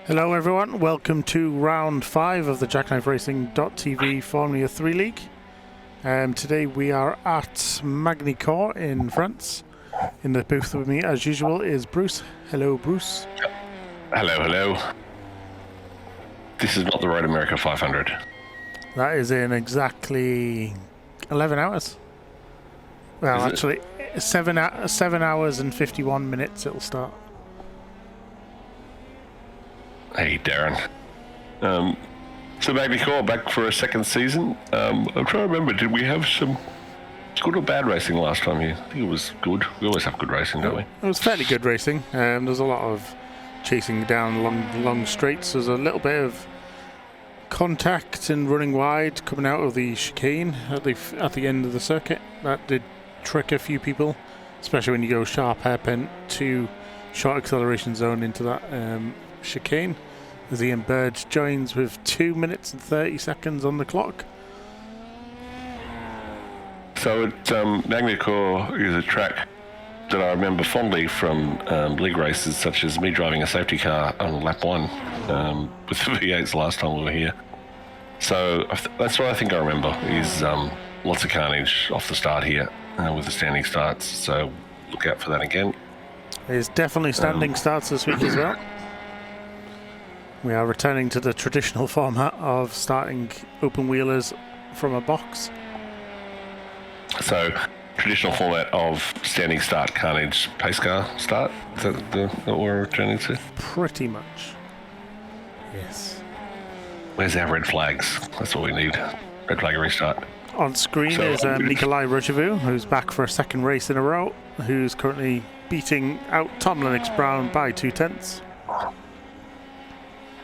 Hello everyone, welcome to round 5 of the JackknifeRacing.tv Formula 3 League. Today we are at Magny Cours in France. In the booth with me as usual is Bruce. Hello Bruce. Hello. This is not the Road America 500. That is in exactly 11 hours. Well, actually 7 hours and 51 minutes it'll start. Hey, Darren. So Magny Cours back for a second season. I'm trying to remember, did we have some good or bad racing last time here? I think it was good. We always have good racing, don't we? It was fairly good racing. There's a lot of chasing down long straights. There's a little bit of contact and running wide coming out of the chicane at the end of the circuit. That did trick a few people, especially when you go sharp hairpin to short acceleration zone into that chicane, as Ian Bird joins with 2 minutes and 30 seconds on the clock. So Magny Cours is a track that I remember fondly from league races, such as me driving a safety car on lap 1 with the V8s last time we were here. So that's what I think I remember, is lots of carnage off the start here with the standing starts, so look out for that again. There's definitely standing starts this week as well. We are returning to the traditional format of starting open wheelers from a box. So, traditional format of standing start, carnage, pace car start? Is that what we're returning to? Pretty much. Yes. Where's our red flags? That's what we need. Red flag restart. On screen is Nikolai Rochevu, who's back for a second race in a row, who's currently beating out Tom Lennox-Brown by 2/10.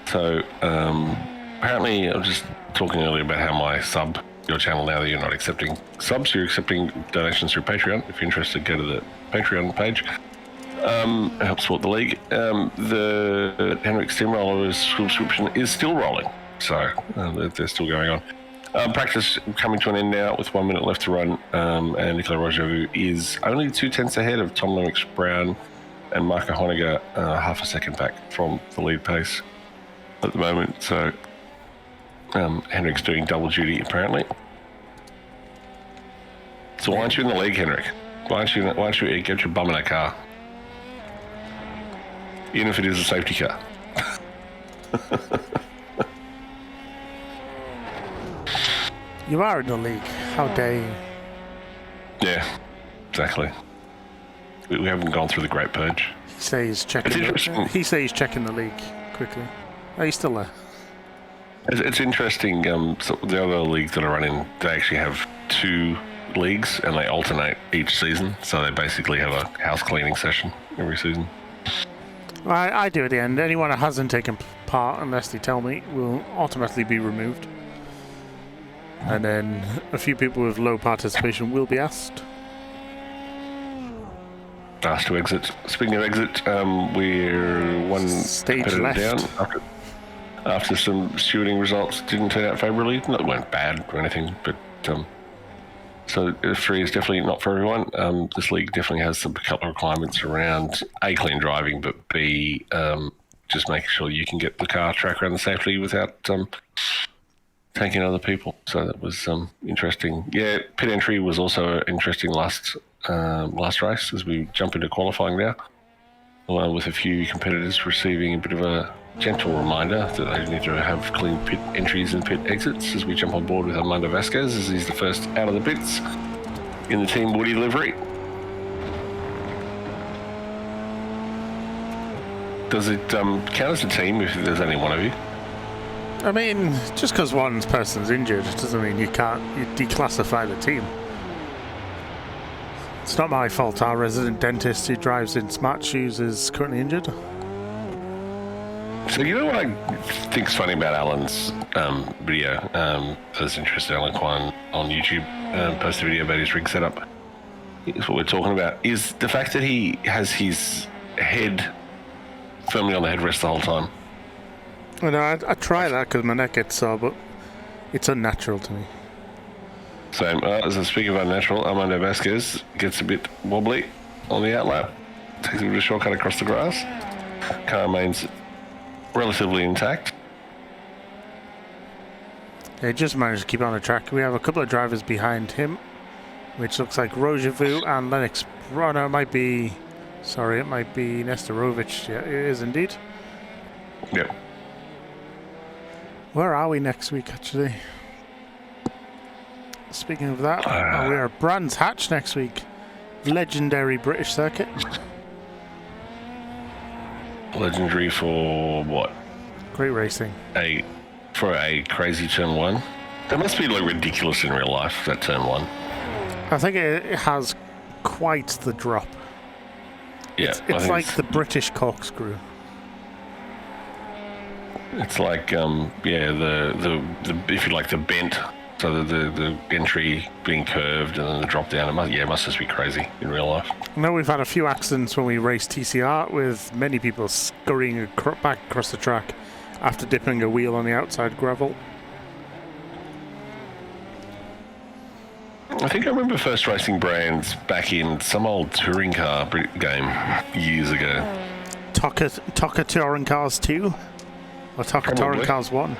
So, apparently, I was just talking earlier about how my your channel, now that you're not accepting subs, you're accepting donations through Patreon. If you're interested, go to the Patreon page. Help support the league. The Henrik Steamroller's subscription is still rolling, so they're still going on. Practice coming to an end now with 1 minute left to run, and Nikolai Rochevu is only 2/10 ahead of Tom Lennox-Brown and Marco Honegger, half a second back from the lead pace at the moment. So Henrik's doing double duty apparently. So why aren't you in the league, Henrik? Why don't you get your bum in a car? Even if it is a safety car. You are in the league. How dare you? Yeah, exactly. We haven't gone through the great purge. He says he's checking the league quickly. Are you still there? It's interesting. So the other leagues that are running, they actually have 2 leagues and they alternate each season. So they basically have a house cleaning session every season. I do at the end. Anyone that hasn't taken part, unless they tell me, will automatically be removed. And then a few people with low participation will be asked to exit. Speaking of exit, we're one stage left down after some stewarding results didn't turn out favourably. Not that it weren't bad or anything, but so 3 is definitely not for everyone. This league definitely has some couple of requirements around A, clean driving, but B, just making sure you can get the car track around safely without taking other people. So that was interesting. Yeah, pit entry was also interesting last race as we jump into qualifying now, along with a few competitors receiving a bit of a gentle reminder that they need to have clean pit entries and pit exits as we jump on board with Armando Vasquez, as he's the first out of the pits in the Team Woody livery. Does it count as a team if there's only one of you? I mean, just because one person's injured doesn't mean you declassify the team. It's not my fault our resident dentist who drives in smart shoes is currently injured. So you know what I think's funny about Alan's video? There's interested Alan Kwan on YouTube posted a video about his rig setup. Is what we're talking about is the fact that he has his head firmly on the headrest the whole time. I know, I try that because my neck gets sore, but it's unnatural to me. Same. As I speak of unnatural, Armando Vasquez gets a bit wobbly on the outlap, takes a bit of a shortcut across the grass. Car remains relatively intact. He just managed to keep on the track. We have a couple of drivers behind him, which looks like Rojevu and Lennox. Oh, no, it might be Nestorovic. Yeah, it is indeed. Yep. Where are we next week, actually? Speaking of that, we are at Brands Hatch next week. Legendary British circuit. Legendary for what? Great racing. For a crazy turn one. That must be like ridiculous in real life, that turn one. I think it has quite the drop. Yeah, it's like the British corkscrew. It's like the if you like the bent, so the entry being curved and then the drop down. It must just be crazy in real life. I know we've had a few accidents when we raced TCR with many people scurrying back across the track after dipping a wheel on the outside gravel. I think I remember first racing Brands back in some old touring car game years ago. TOCA Touring Cars 2? Or TOCA Touring Cars 1?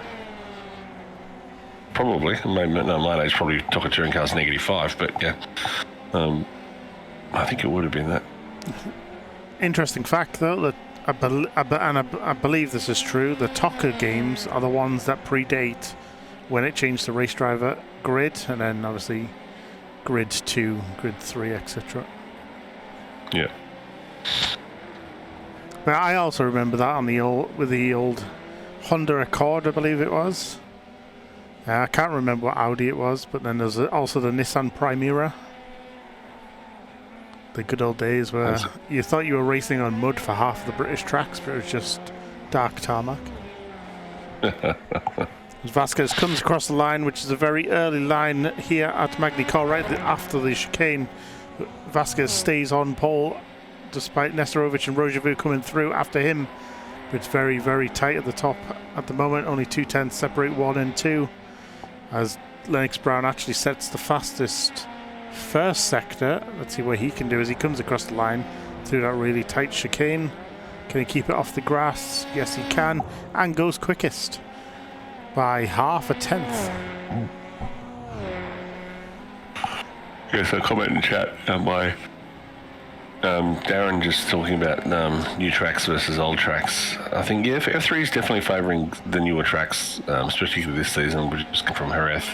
Probably. My age probably TOCA Touring Cars -5, but yeah. I think it would have been that. Interesting fact, though, that I believe this is true, the TOCA games are the ones that predate when it changed the race driver grid, and then obviously Grid 2, Grid 3, etc. Yeah. But I also remember that on the old Honda Accord, I believe it was. I can't remember what Audi it was, but then there's also the Nissan Primera. The good old days where you thought you were racing on mud for half of the British tracks, but it was just dark tarmac. Vasquez comes across the line, which is a very early line here at Magny Cours, right after the chicane. Vasquez stays on pole despite Nestorovic and Rojevu coming through after him. But it's very, very tight at the top at the moment. Only 2/10 separate 1 and 2. As Lennox Brown actually sets the fastest first sector. Let's see what he can do as he comes across the line through that really tight chicane. Can he keep it off the grass? Yes, he can. And goes quickest by 1/10. Yeah, so comment in chat by Darren just talking about new tracks versus old tracks. I think, yeah, F3 is definitely favouring the newer tracks, especially this season, which is from Jerez.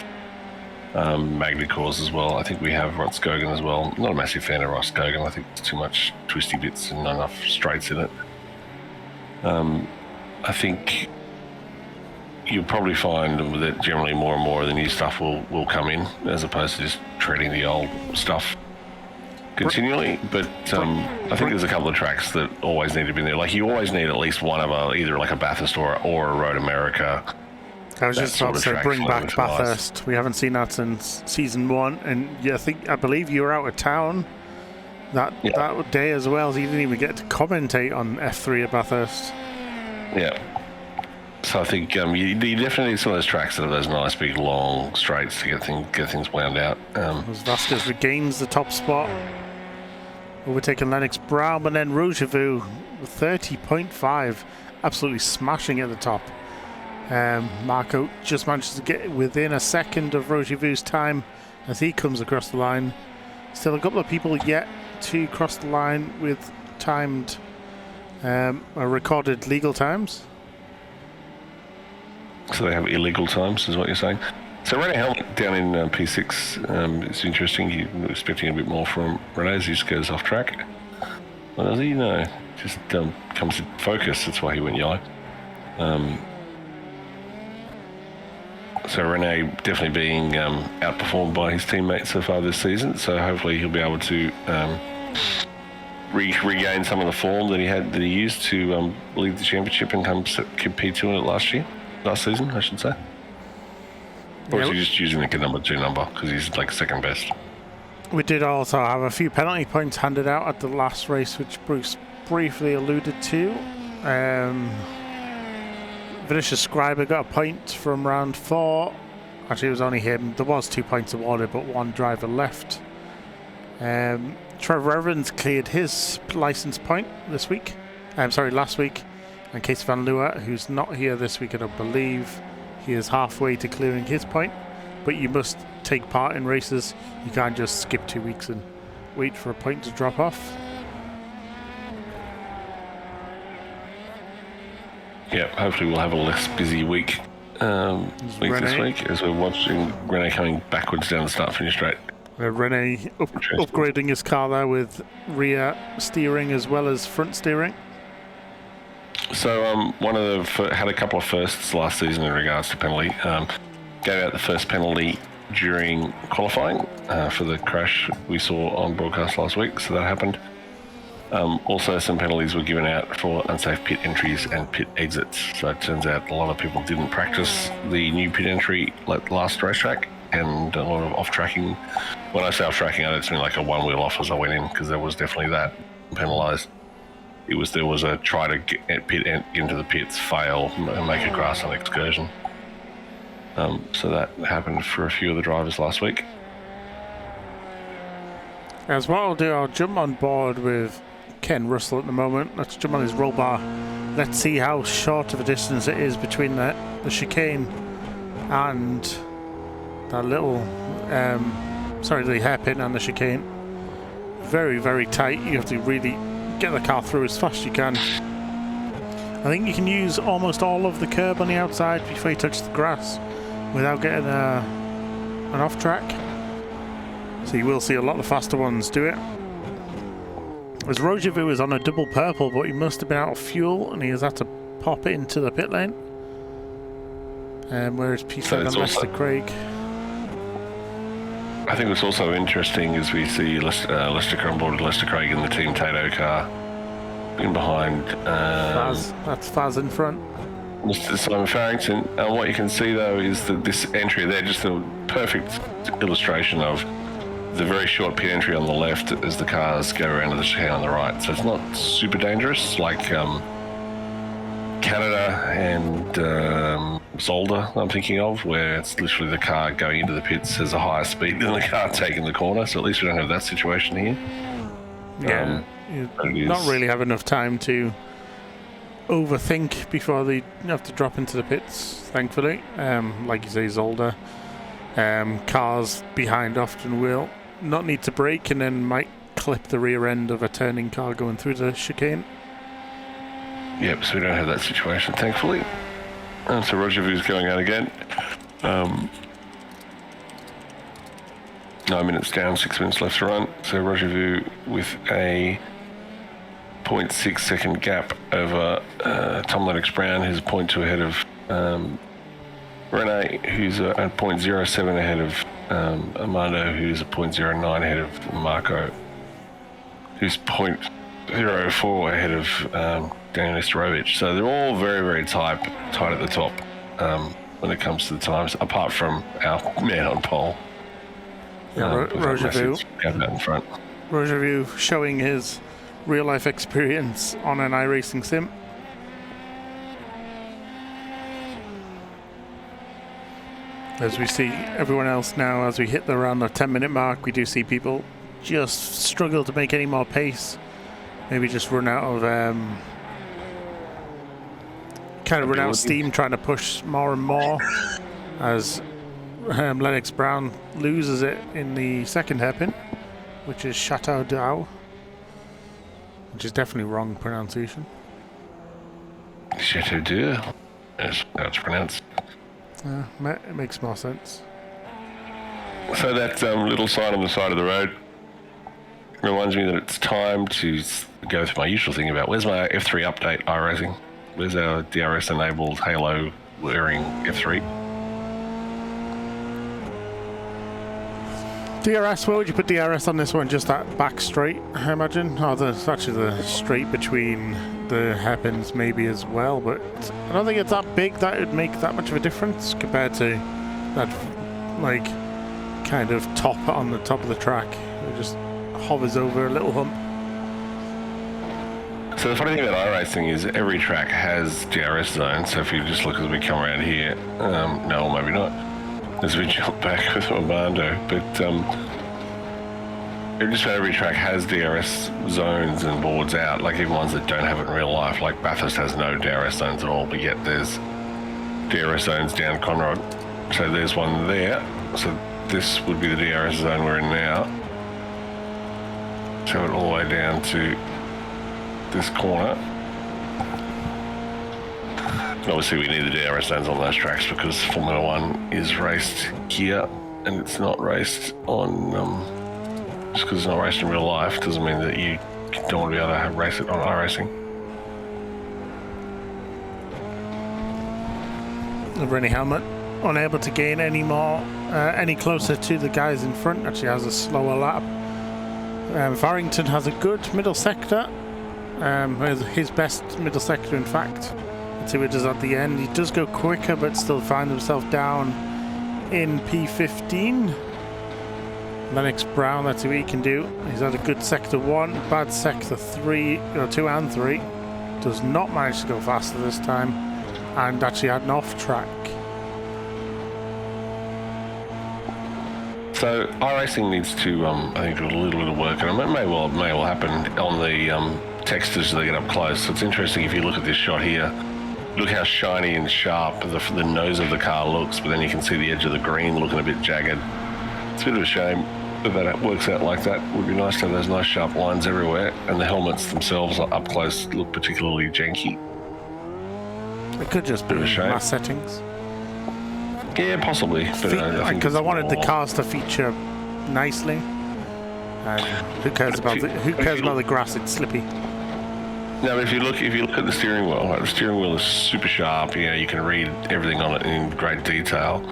Magny Cours as well. I think we have Roscogan as well. Not a massive fan of Roscogan. I think there's too much twisty bits and not enough straights in it. I think you'll probably find that generally more and more of the new stuff will come in as opposed to just treading the old stuff continually. But I think there's a couple of tracks that always need to be there. Like you always need at least one of either like a Bathurst or a Road America. I was just about to say, bring back Bathurst. We haven't seen that since season 1, and yeah, I believe you were out of town that day as well, so you didn't even get to commentate on F3 at Bathurst. Yeah. So I think you definitely need some of those tracks that have those nice big long straights to get things wound out. As Vasquez regains the top spot, overtaking Lennox Brown, and then Rojevu 30.5, absolutely smashing at the top. Marco just manages to get within a second of Rojevu's time as he comes across the line. Still a couple of people yet to cross the line with timed recorded legal times. So they have illegal times, is what you're saying? So Rene Helmut down in P6, it's interesting. You're expecting a bit more from Rene as he just goes off track. What does he? No, just comes to focus. That's why he went yellow. So Rene definitely being outperformed by his teammates so far this season. So hopefully he'll be able to regain some of the form that he used to lead the championship and compete to it last season, I should say. Or is he just using like a number 2 number because he's like second best? We did also have a few penalty points handed out at the last race, which Bruce briefly alluded to. Vinicius Scriber got a point from round 4. Actually, it was only him. There was 2 points awarded, but 1 driver left. Trevor Evans cleared his license point last week. And Case Van Leeuwen, who's not here this week, I don't believe. He is halfway to clearing his point. But you must take part in races. You can't just skip 2 weeks and wait for a point to drop off. Yeah, hopefully we'll have a less busy week, this week as we're watching Rene coming backwards down the start-finish straight. Rene upgrading his car there with rear steering as well as front steering. So had a couple of firsts last season in regards to penalty. Gave out the first penalty during qualifying for the crash we saw on broadcast last week, so that happened. Also, some penalties were given out for unsafe pit entries and pit exits. So it turns out a lot of people didn't practice the new pit entry last racetrack, and a lot of off-tracking. When I say off-tracking, I don't mean like a one-wheel off as I went in, because there was definitely that penalised. There was a try to get into the pits, fail, and make a grassland excursion. So that happened for a few of the drivers last week. As what I'll do, I'll jump on board with Ken Russell at the moment. Let's jump on his roll bar. Let's see how short of a distance it is between the chicane and that little, the hairpin and the chicane. Very, very tight. You have to really get the car through as fast as you can. I think you can use almost all of the curb on the outside before you touch the grass without getting an off track. So you will see a lot of the faster ones do it. As Rogervu is on a double purple, but he must have been out of fuel and he has had to pop it into the pit lane. Whereas P7 and Lester Craig. I think what's also interesting is we see Lester on board with Lester Craig in the Team Tato car. In behind. Faz. That's Faz in front. Mr. Simon Farrington. And what you can see though is that this entry there, just a perfect illustration of the very short pit entry on the left as the cars go around to the chicane on the right. So it's not super dangerous like Canada and Zolder I'm thinking of, where it's literally the car going into the pits has a higher speed than the car taking the corner. So at least we don't have that situation here. Yeah, you not really have enough time to overthink before they have to drop into the pits, thankfully. Like you say, Zolder. Cars behind often will not need to brake and then might clip the rear end of a turning car going through the chicane. Yep, so we don't have that situation, thankfully. And so Rogervu's going out again. 9 minutes down, 6 minutes left to run. So Rogervu with a 0.6 second gap over Tom Lennox Brown, who's a 0.2 ahead of Rene, who's at 0.07 ahead of Armando, who's a 0.09 ahead of Marco, who's 0.04 ahead of Daniel Nesterovich. So they're all very, very tight at the top when it comes to the times, apart from our man on pole. Yeah, Rogervu out in front. Rogervu showing his real-life experience on an iRacing sim. As we see everyone else now, as we hit around the 10-minute mark, we do see people just struggle to make any more pace. Maybe just run out of run out of steam, trying to push more and more. As Lennox Brown loses it in the second hairpin, which is Chateau d'Au, which is definitely wrong pronunciation. Chateau d'Au, that's how it's pronounced. It makes more sense. So that little sign on the side of the road reminds me that it's time to go through my usual thing about where's my F3 update iRacing? Where's our DRS-enabled Halo wearing F3? DRS, where would you put DRS on this one? Just that back straight, I imagine? Oh, it's actually the straight between the hairpins maybe as well, but I don't think it's that big that it would make that much of a difference compared to that, like, kind of top on the top of the track. It just hovers over a little hump. So the funny thing about iRacing is every track has DRS zones, so if you just look as we come around here, no, maybe not, as we jump back with Armando, but just about every track has DRS zones and boards out, like even ones that don't have it in real life. Like Bathurst has no DRS zones at all, but yet there's DRS zones down Conrod. So there's one there. So this would be the DRS zone we're in now. So it all the way down to this corner. Obviously we need the DRS zones on those tracks because Formula One is raced here and it's not raced on... just because it's not raced in real life doesn't mean that you don't want to be able to race it on iRacing. The Rennie Helmet unable to gain any closer to the guys in front. Actually has a slower lap. Farrington has a good middle sector. His best middle sector, in fact. Let's see what he does at the end. He does go quicker, but still finds himself down in P15. Lennox Brown, let's see what he can do. He's had a good sector 1, bad sector 2 and 3. Does not manage to go faster this time, and actually had an off track. So iRacing needs to, I think, do a little bit of work, and it may well happen on the textures as they get up close. So it's interesting if you look at this shot here. Look how shiny and sharp the nose of the car looks, but then you can see the edge of the green looking a bit jagged. It's a bit of a shame that it works out like that. It would be nice to have those nice sharp lines everywhere, and the helmets themselves up close look particularly janky. It could just be mass settings. Yeah, possibly. Because I wanted the cars to feature nicely. Who cares about the grass? It's slippy. No, but if you look at the steering wheel, the steering wheel is super sharp. You can read everything on it in great detail.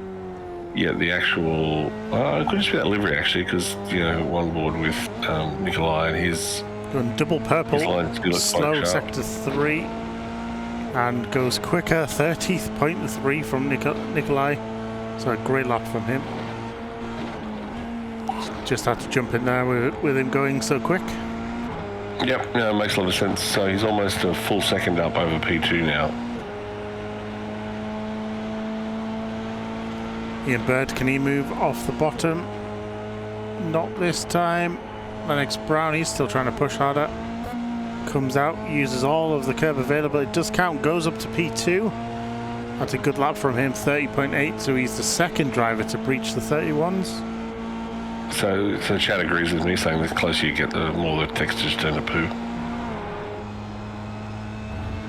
Yeah, the actual it could just be that livery actually, because one board with Nikolai and his going double purple, slow sector 3, and goes quicker 30.3 from Nikolai. So a great lap from him. Just had to jump in there with him going so quick. Yep, it makes a lot of sense. So he's almost a full second up over P2 now. Ian Bird, can he move off the bottom? Not this time. Lennox Brown, he's still trying to push harder. Comes out, uses all of the curb available. It does count, goes up to P2. That's a good lap from him, 30.8. So he's the second driver to breach the 31s. So Chad agrees with me, saying the closer you get, the more the textures turn to poo.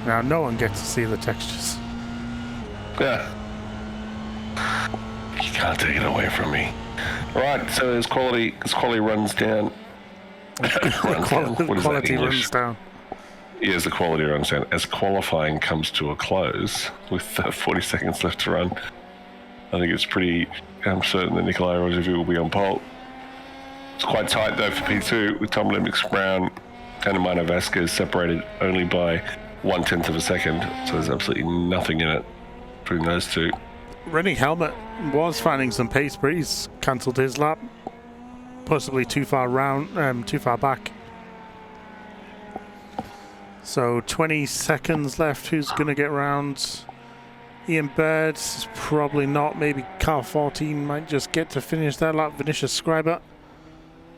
Now, no one gets to see the textures. Yeah. You can't take it away from me. Right, so as quality runs down. Quality runs down. Yeah, as the quality runs down. As qualifying comes to a close, with 40 seconds left to run, I think it's pretty certain that Nikolai Rogevu will be on pole. It's quite tight though for P2 with Tom Lennox Brown and Amano Vasquez separated only by 1/10 of a second. So there's absolutely nothing in it between those two. Rennie Helmet was finding some pace, but he's cancelled his lap. Possibly too far back. So 20 seconds left. Who's going to get round? Ian Bird is probably not. Maybe car 14 might just get to finish that lap. Vinicius Scriber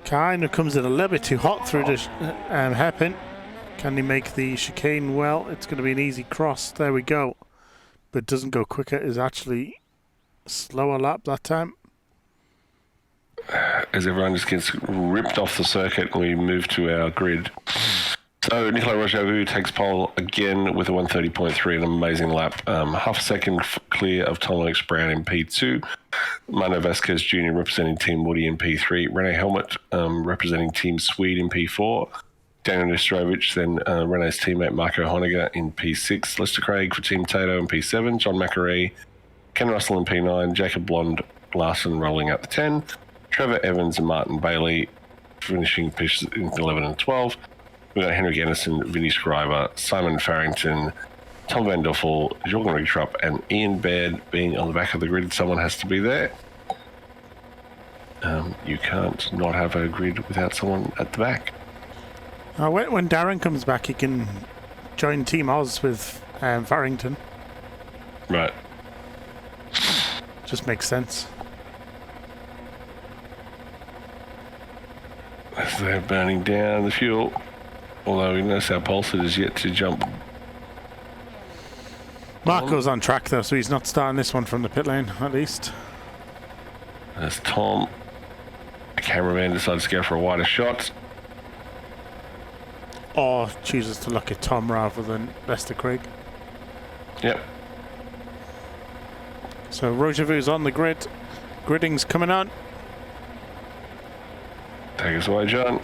kind of comes in a little bit too hot through the hairpin. Can he make the chicane well? It's going to be an easy cross. There we go. But doesn't go quicker. Is actually slower lap that time. As everyone just gets ripped off the circuit, we move to our grid. So Nikolai Rogevu takes pole again with a 1:30.3, an amazing lap. Half a second clear of Tom Lennox Brown in P2. Mano Vasquez Jr. representing Team Woody in P3. Rene Helmet representing Team Swede in P4. Daniel Nestrovich, then Rene's teammate Marco Honegger in P6. Lester Craig for Team Tato in P7. John McAree, Ken Russell in P9. Jacob Blond Larson rolling out the 10. Trevor Evans and Martin Bailey finishing pitches in 11 and 12. We've got Henrik Anderson, Vinny Scriber, Simon Farrington, Tom Van Duffel, Jorgen Richtrup, and Ian Baird being on the back of the grid. Someone has to be there. You can't not have a grid without someone at the back. When Darren comes back, he can join Team Oz with Farrington. Right. Just makes sense. as they're burning down the fuel. Although we notice our pulsar is yet to jump. Marco's on track though, so he's not starting this one from the pit lane, at least. As Tom, the cameraman, decides to go for a wider shot. Or chooses to look at Tom rather than Lester Craig. Yep. So Rogervu's on the grid. Gridding's coming on. Take us away, John.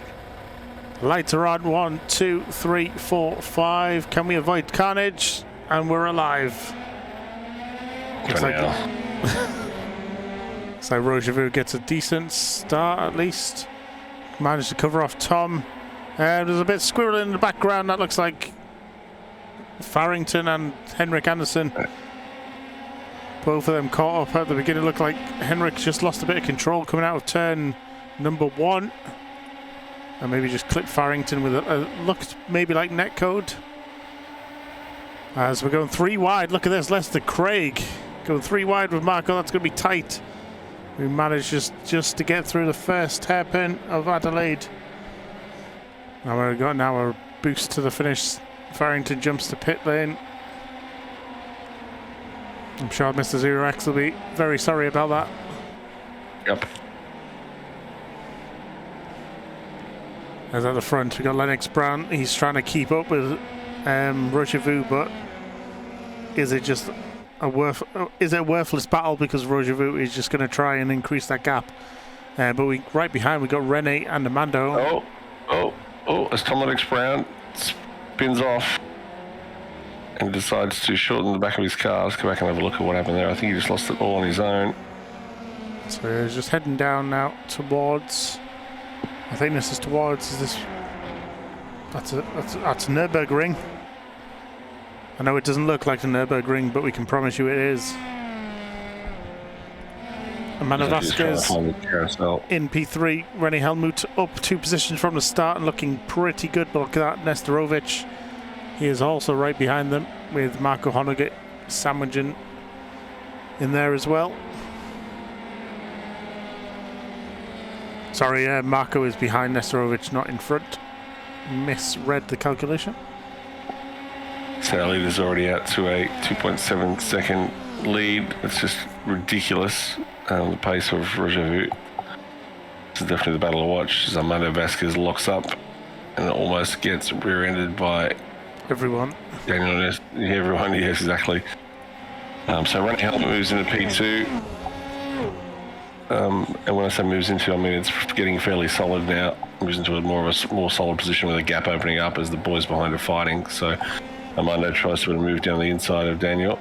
Lights are on. 1, 2, 3, 4, 5. Can we avoid carnage? And we're alive. Looks like so Rogervu gets a decent start at least. Managed to cover off Tom. There's a bit of squirrel in the background. That looks like Farrington and Henrik Anderson. Both of them caught up at the beginning. Looked like Henrik just lost a bit of control coming out of turn number 1. And maybe just clipped Farrington with a looked maybe like netcode. As we're going 3 wide. Look at this, Lester Craig going 3 wide with Marco. That's going to be tight. We managed just to get through the first hairpin of Adelaide. Now we've got a boost to the finish. Farrington jumps to pit lane. I'm sure Mr. Zero X will be very sorry about that. Yep. As at the front, we've got Lennox Brown. He's trying to keep up with Rogervu, but is it just a worthless battle because Rogervu is just going to try and increase that gap? But right behind we got Rene and Amando. As Tom Lennox Brown spins off and decides to shorten the back of his car. Let's go back and have a look at what happened there. I think he just lost it all on his own. So he's just heading down now towards. I think this is towards. Is this? That's Nürburgring. I know it doesn't look like the Nürburgring, but we can promise you it is. Amanda Vasquez in P3. Rennie Helmut up 2 positions from the start and looking pretty good. But look at that, Nestorovic. He is also right behind them with Marco Honegger sandwiching in there as well. Sorry, Marco is behind Nestorovic, not in front. Misread the calculation. So lead is already out to a 2.7 second lead. It's just ridiculous. The pace of Rogervu. This is definitely the battle to watch as Armando Vasquez locks up and almost gets rear-ended by everyone. Everyone, yes, exactly. So Rennie Helmut moves into P2. And when I say moves into, I mean it's getting fairly solid now. Moves into a more solid position with a gap opening up as the boys behind are fighting. So Armando tries to move down the inside of Daniel.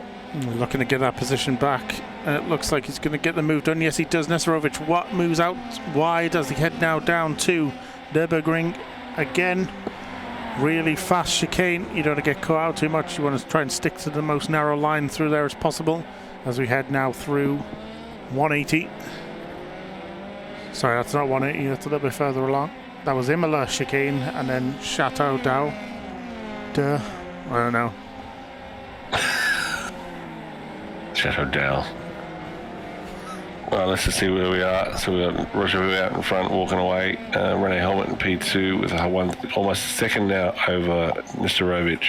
Looking to get that position back. It looks like he's going to get the move done. Yes, he does. Nestorovic moves out wide as he head now down to Nürburgring again. Really fast chicane. You don't want to get caught out too much. You want to try and stick to the most narrow line through there as possible as we head now through 180. Sorry, that's not 180. That's a little bit further along. That was Imola chicane and then Chateau d'Au. I don't know. Chateau d'Au. Well, let's just see where we are. So we've got Rogervu out in front, walking away. Rene Helmut in P2 with almost a second now over Nestorovic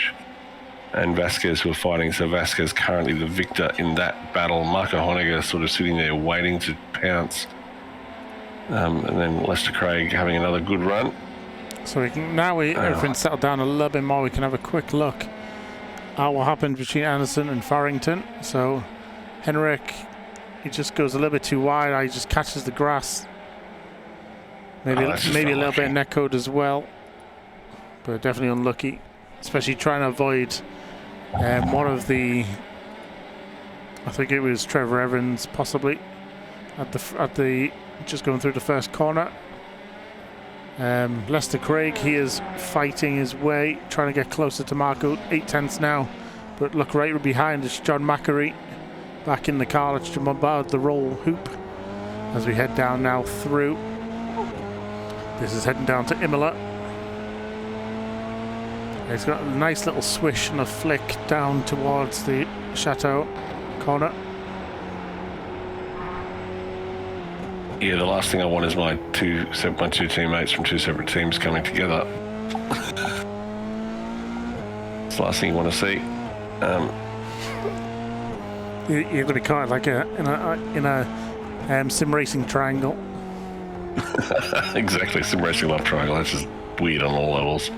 and Vasquez who are fighting. So Vasquez currently the victor in that battle. Marco Honegger sort of sitting there waiting to pounce. And then Lester Craig having another good run. So we can everything's settled down a little bit more. We can have a quick look at what happened between Anderson and Farrington. So Henrik, he just goes a little bit too wide. He just catches the grass. Maybe a little bit of netcode as well, but definitely unlucky. Especially trying to avoid one of the. I think it was Trevor Evans possibly at the just going through the first corner. Lester Craig, he is fighting his way, trying to get closer to Marco. 8 tenths now, but look right behind is John Macquarie back in the car. Let's jump about the roll hoop as we head down now through. This is heading down to Imola. It's got a nice little swish and a flick down towards the Chateau corner. Yeah, the last thing I want is my two teammates from two separate teams coming together. It's the last thing you want to see. You're going to be caught like in a sim racing triangle. Exactly, sim racing love triangle. That's just weird on all levels.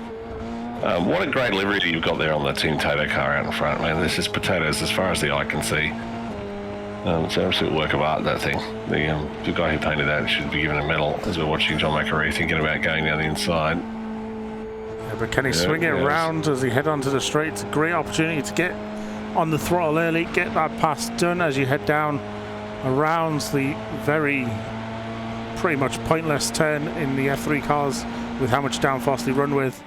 What a great livery you've got there on the Team Tato car out in front, man. This is potatoes as far as the eye can see. It's an absolute work of art, that thing. The guy who painted that should be given a medal as we're watching John McAree thinking about going down the inside. Yeah, but can he swing it around as he head onto the straight? It's a great opportunity to get on the throttle early, get that pass done as you head down around the very pretty much pointless turn in the F3 cars with how much downforce they run with.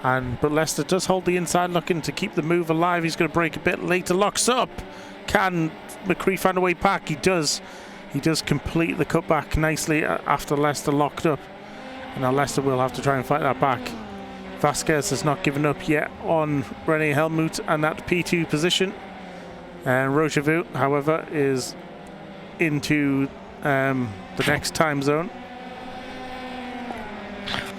But Leicester does hold the inside, looking to keep the move alive. He's going to brake a bit later, locks up. Can McCree find a way back? He does. He does complete the cutback nicely after Leicester locked up. And now Leicester will have to try and fight that back. Vasquez has not given up yet on René Helmut and that P2 position. And Rochevaux, however, is into the next time zone.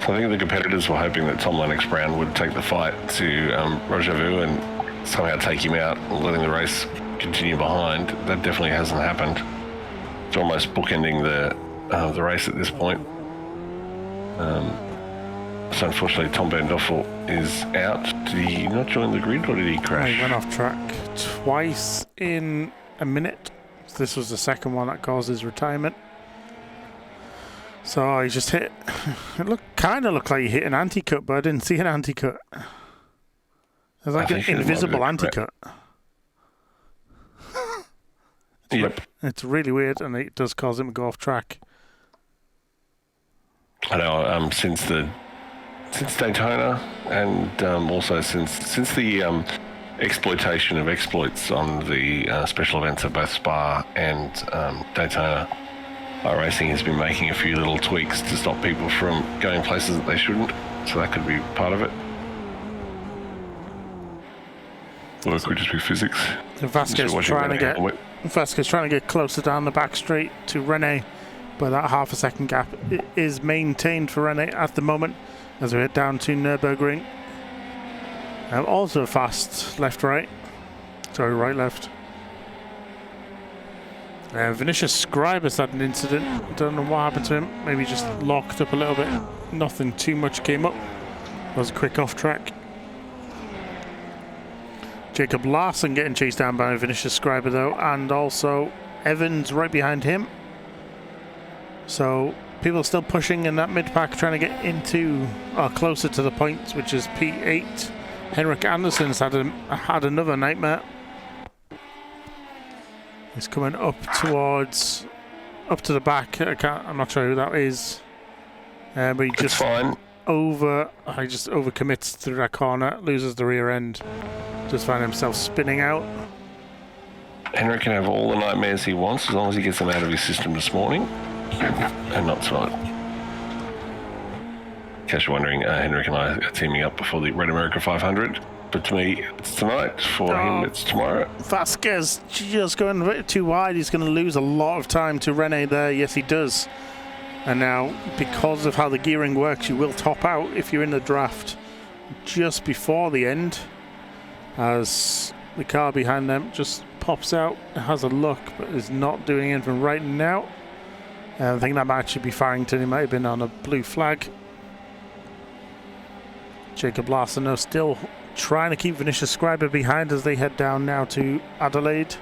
So I think the competitors were hoping that Tom Lennox-Brown would take the fight to Rochevaux and somehow take him out, letting the race continue behind. That definitely hasn't happened. It's almost bookending the race at this point. So unfortunately, Tom Van Doffel is out. Did he not join the grid, or did he crash? He went off track twice in a minute. This was the second one that caused his retirement. So he just hit. It kind of looked like he hit an anti-cut, but I didn't see an anti-cut. It was like an invisible anti-cut. Yep. It's really weird, and it does cause him to go off track. I know. Since Daytona, and also since the exploitation of exploits on the special events at both Spa and Daytona, iRacing has been making a few little tweaks to stop people from going places that they shouldn't. So that could be part of it. Or it could just be physics. So Vasquez trying to get closer down the back straight to René, but that half a second gap is maintained for René at the moment as we head down to Nürburgring. Also fast right-left. Vinicius Scribus had an incident. Don't know what happened to him. Maybe just locked up a little bit. Nothing too much came up. Was a quick off track. Jacob Larson getting chased down by Vinicius Scriber though, and also Evans right behind him. So people still pushing in that mid-pack, trying to get into or closer to the points, which is P8. Henrik Andersen's had another nightmare. He's coming up to the back. I'm not sure who that is, but he just overcommits through that corner, loses the rear end, just find himself spinning out. Henrik can have all the nightmares he wants as long as he gets them out of his system this morning, and not tonight. In case you're wondering, Henrik and I are teaming up before the Red America 500. But to me, it's tonight. For him, it's tomorrow. Vasquez just going a bit too wide. He's going to lose a lot of time to René there. Yes, he does. And now, because of how the gearing works, you will top out if you're in the draft just before the end, as the car behind them just pops out. It has a look, but is not doing anything right now. I think that might actually be Farrington. He might have been on a blue flag. Jacob Larson, though, still trying to keep Vinicius Scriber behind as they head down now to Adelaide.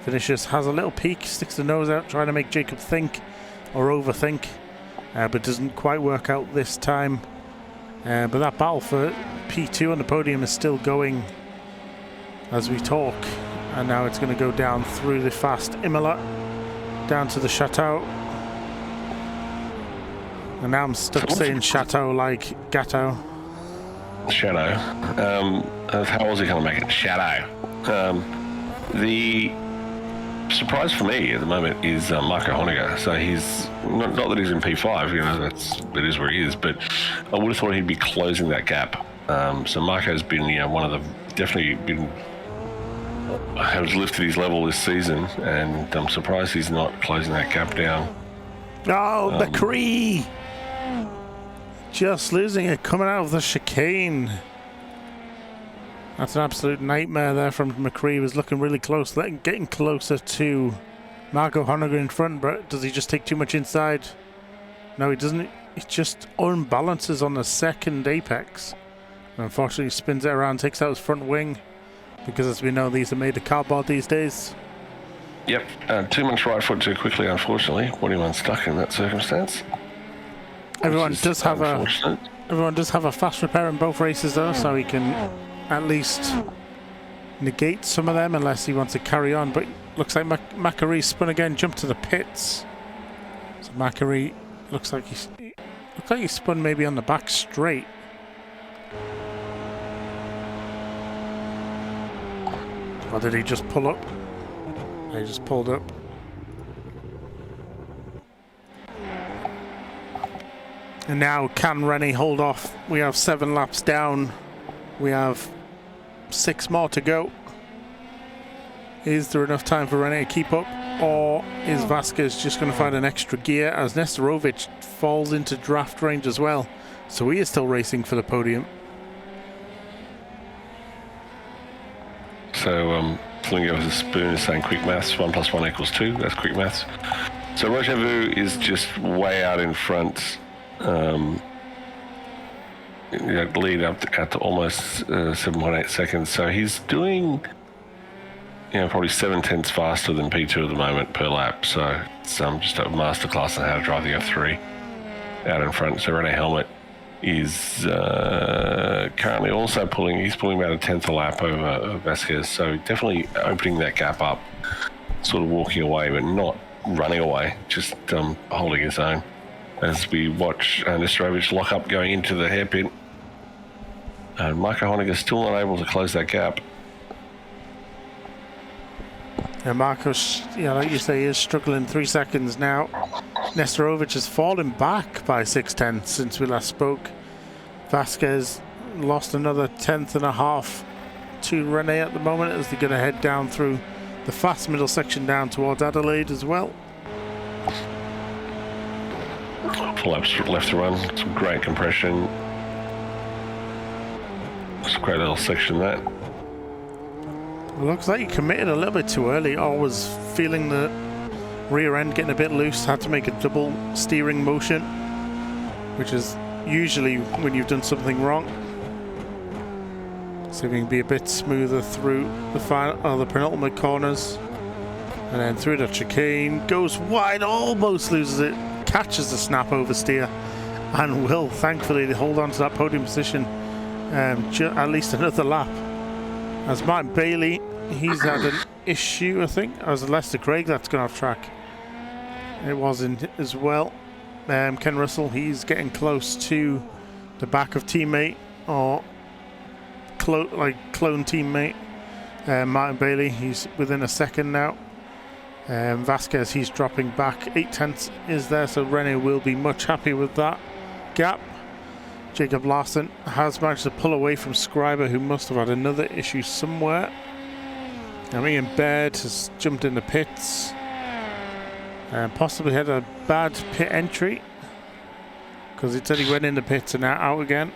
Vinicius has a little peek, sticks the nose out, trying to make Jacob think or overthink, but doesn't quite work out this time. But that battle for P2 on the podium is still going as we talk, and now it's going to go down through the fast Imola, down to the Chateau. And now I'm stuck saying Chateau like Gatto. Shadow. How was he going to make it? Shadow. The surprise for me at the moment is Marco Honegger. So he's not that he's in P5, you know, that is where he is, but I would have thought he'd be closing that gap. So Marco's been, you know, one of the definitely been has lifted his level this season, and I'm surprised he's not closing that gap down. Oh, McCree! Just losing it coming out of the chicane. That's an absolute nightmare there from McCree. He was looking really close, getting closer to Marco Honegger in front, but does he just take too much inside? No, he doesn't. He just unbalances on the second apex. And unfortunately, spins it around, takes out his front wing. Because as we know, these are made of cardboard these days. Yep, too much right foot too quickly, unfortunately. 41 stuck in that circumstance. Everyone does have a fast repair in both races though, so he can at least negate some of them unless he wants to carry on. But looks like Macquarie spun again, jumped to the pits. So Macquarie looks like he spun maybe on the back straight. Or did he just pull up? He just pulled up. And now can Rennie hold off? We have 7 laps down. We have 6 more to go. Is there enough time for Rennie to keep up? Or is Vasquez just going to find an extra gear as Nestorovic falls into draft range as well? So he is still racing for the podium. So, filling over the spoon is saying quick maths, 1 + 1 = 2. That's quick maths. So Roger Vu is just way out in front. Lead up to almost 7.8 seconds. So he's doing, probably 7/10 faster than P2 at the moment per lap. So it's just a masterclass on how to drive the F3 out in front. So Rene Helmet is currently also pulling about a 10th a lap over Vasquez. So definitely opening that gap up, sort of walking away, but not running away, just holding his own. As we watch Nestorovic lock up going into the hairpin. And Marco Honegger still not able to close that gap. And Marcos, like you say, is struggling 3 seconds now. Nestorovic has fallen back by 6/10 since we last spoke. Vasquez lost another 1/10.5 to Rene at the moment as they're going to head down through the fast middle section down towards Adelaide as well. Full laps left to run, some great compression. It's a great little section that. It looks like he committed a little bit too early, or was feeling the rear end getting a bit loose, had to make a double steering motion, which is usually when you've done something wrong. So we can be a bit smoother through the the penultimate corners. And then through the chicane, goes wide, almost loses it, catches the snap oversteer, and will thankfully hold on to that podium position at least another lap. As Martin Bailey, he's had an issue, I think. As Lester Craig, that's gone off track. It wasn't as well. Ken Russell, he's getting close to the back of teammate, or clone teammate. Martin Bailey, he's within a second now. Vasquez, he's dropping back. 0.8 is there, so Rene will be much happy with that gap. Jacob Larson has managed to pull away from Scriber, who must have had another issue somewhere. Ian Baird has jumped in the pits and possibly had a bad pit entry, because it said he went in the pits and out again.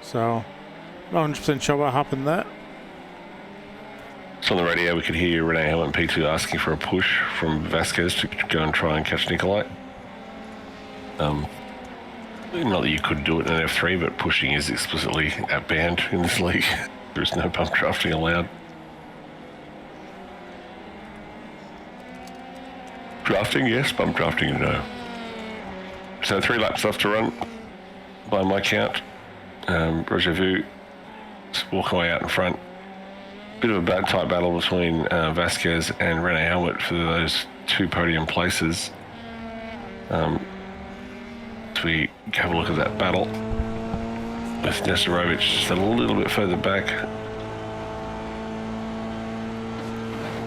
So, not 100% sure what happened there. So on the radio, we could hear Rene Helmet P2 asking for a push from Vasquez to go and try and catch Nikolai. Not that you could do it in an F3, but pushing is explicitly banned in this league. There is no bump drafting allowed. Drafting, yes. Bump drafting, no. So 3 laps left to run, by my count. Roger Vu just walking away out in front. Bit of a tight battle between Vasquez and Rene Helmet for those 2 podium places. As we have a look at that battle with Nestorovic just a little bit further back.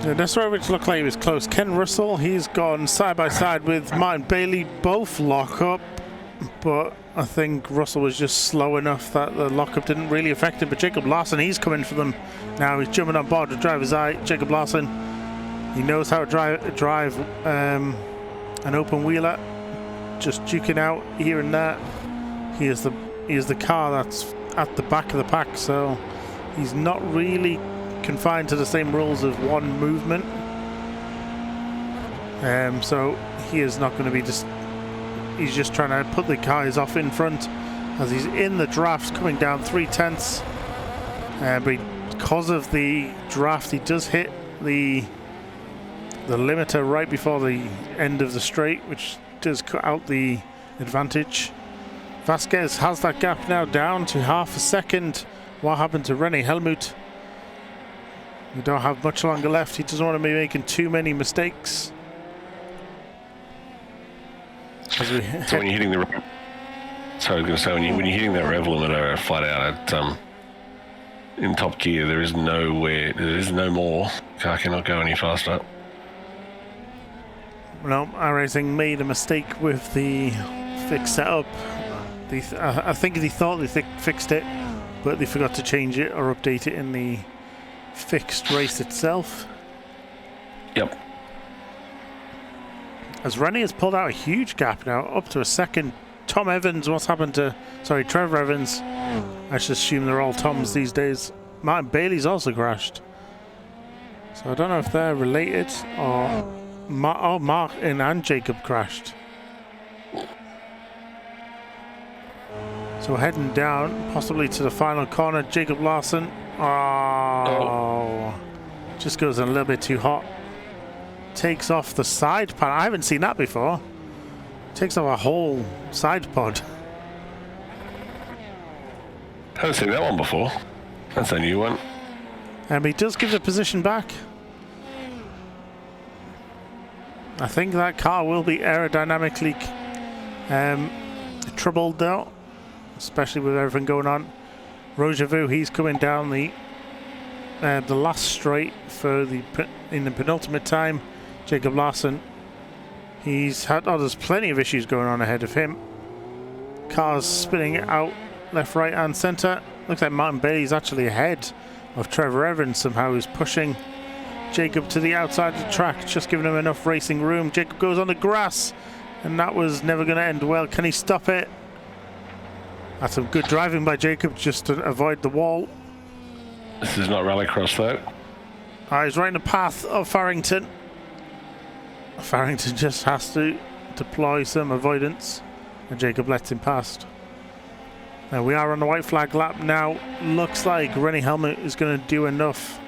Yeah, Nestorovic looked like he was close. Ken Russell, he's gone side by side with Martin Bailey, both lock up, but I think Russell was just slow enough that the lockup didn't really affect him. But Jacob Larson, he's coming for them now. He's jumping on board the driver's eye. Jacob Larson, he knows how to drive an open wheeler. just duking out here and there. He is the car that's at the back of the pack, so he's not really confined to the same rules of one movement. So he is not going to be he's just trying to put the cars off in front as he's in the draft coming down 3/10. But because of the draft, he does hit the limiter right before the end of the straight, which does cut out the advantage. Vasquez has that gap now down to half a second. What happened to René Helmut? We don't have much longer left. He doesn't want to be making too many mistakes. So when you're hitting the, sorry, I was going to say when you're hitting that rev limiter flat out at in top gear, there is no more. Car cannot go any faster. No, iRacing made a mistake with the fixed setup. I think they thought they fixed it, but they forgot to change it or update it in the fixed race itself. Yep. As René has pulled out a huge gap now, up to a second. Tom Evans, what's happened to... Sorry, Trevor Evans. I should assume they're all Toms these days. Martin Bailey's also crashed. So I don't know if they're related or... Martin and Jacob crashed. So we're heading down, possibly to the final corner. Jacob Larson. Oh. Just goes in a little bit too hot. Takes off the side pod. I haven't seen that before. Takes off a whole side pod. Haven't seen that one before. That's a new one. And he does give the position back. I think that car will be aerodynamically troubled though, especially with everything going on. Roger, he's coming down the last straight for in the penultimate time. Jacob Larson, he's had there's plenty of issues going on ahead of him. Cars spinning out left, right, and centre. Looks like Martin Bailey's actually ahead of Trevor Evans somehow, who's pushing Jacob to the outside of the track, just giving him enough racing room. Jacob goes on the grass, and that was never going to end well. Can he stop it? That's some good driving by Jacob just to avoid the wall. This is not rallycross though. He's right in the path of Farrington. Farrington just has to deploy some avoidance, and Jacob lets him past. Now we are on the white flag lap now. Looks like René Helmut is going to do enough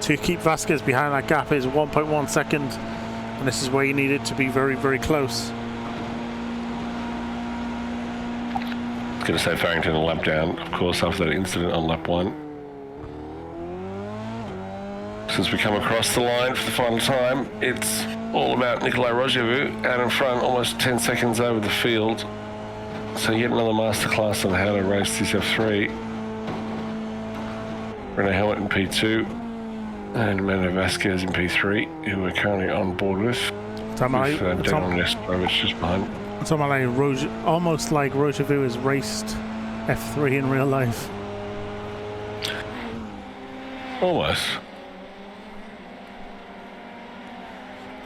to keep Vasquez behind. That gap is 1.1 seconds, and this is where you need it to be very, very close. I was going to say Farrington a lap down, of course, after that incident on lap 1. Since we come across the line for the final time, it's all about Nikolai Rogevu out in front, almost 10 seconds over the field. So yet another masterclass on how to race this F3. René Helmut in P2 and Mano Vasquez in P3, who we're currently on board with. Daniel Nestrovich just behind. It's almost like Rogevu has raced F3 in real life. Almost.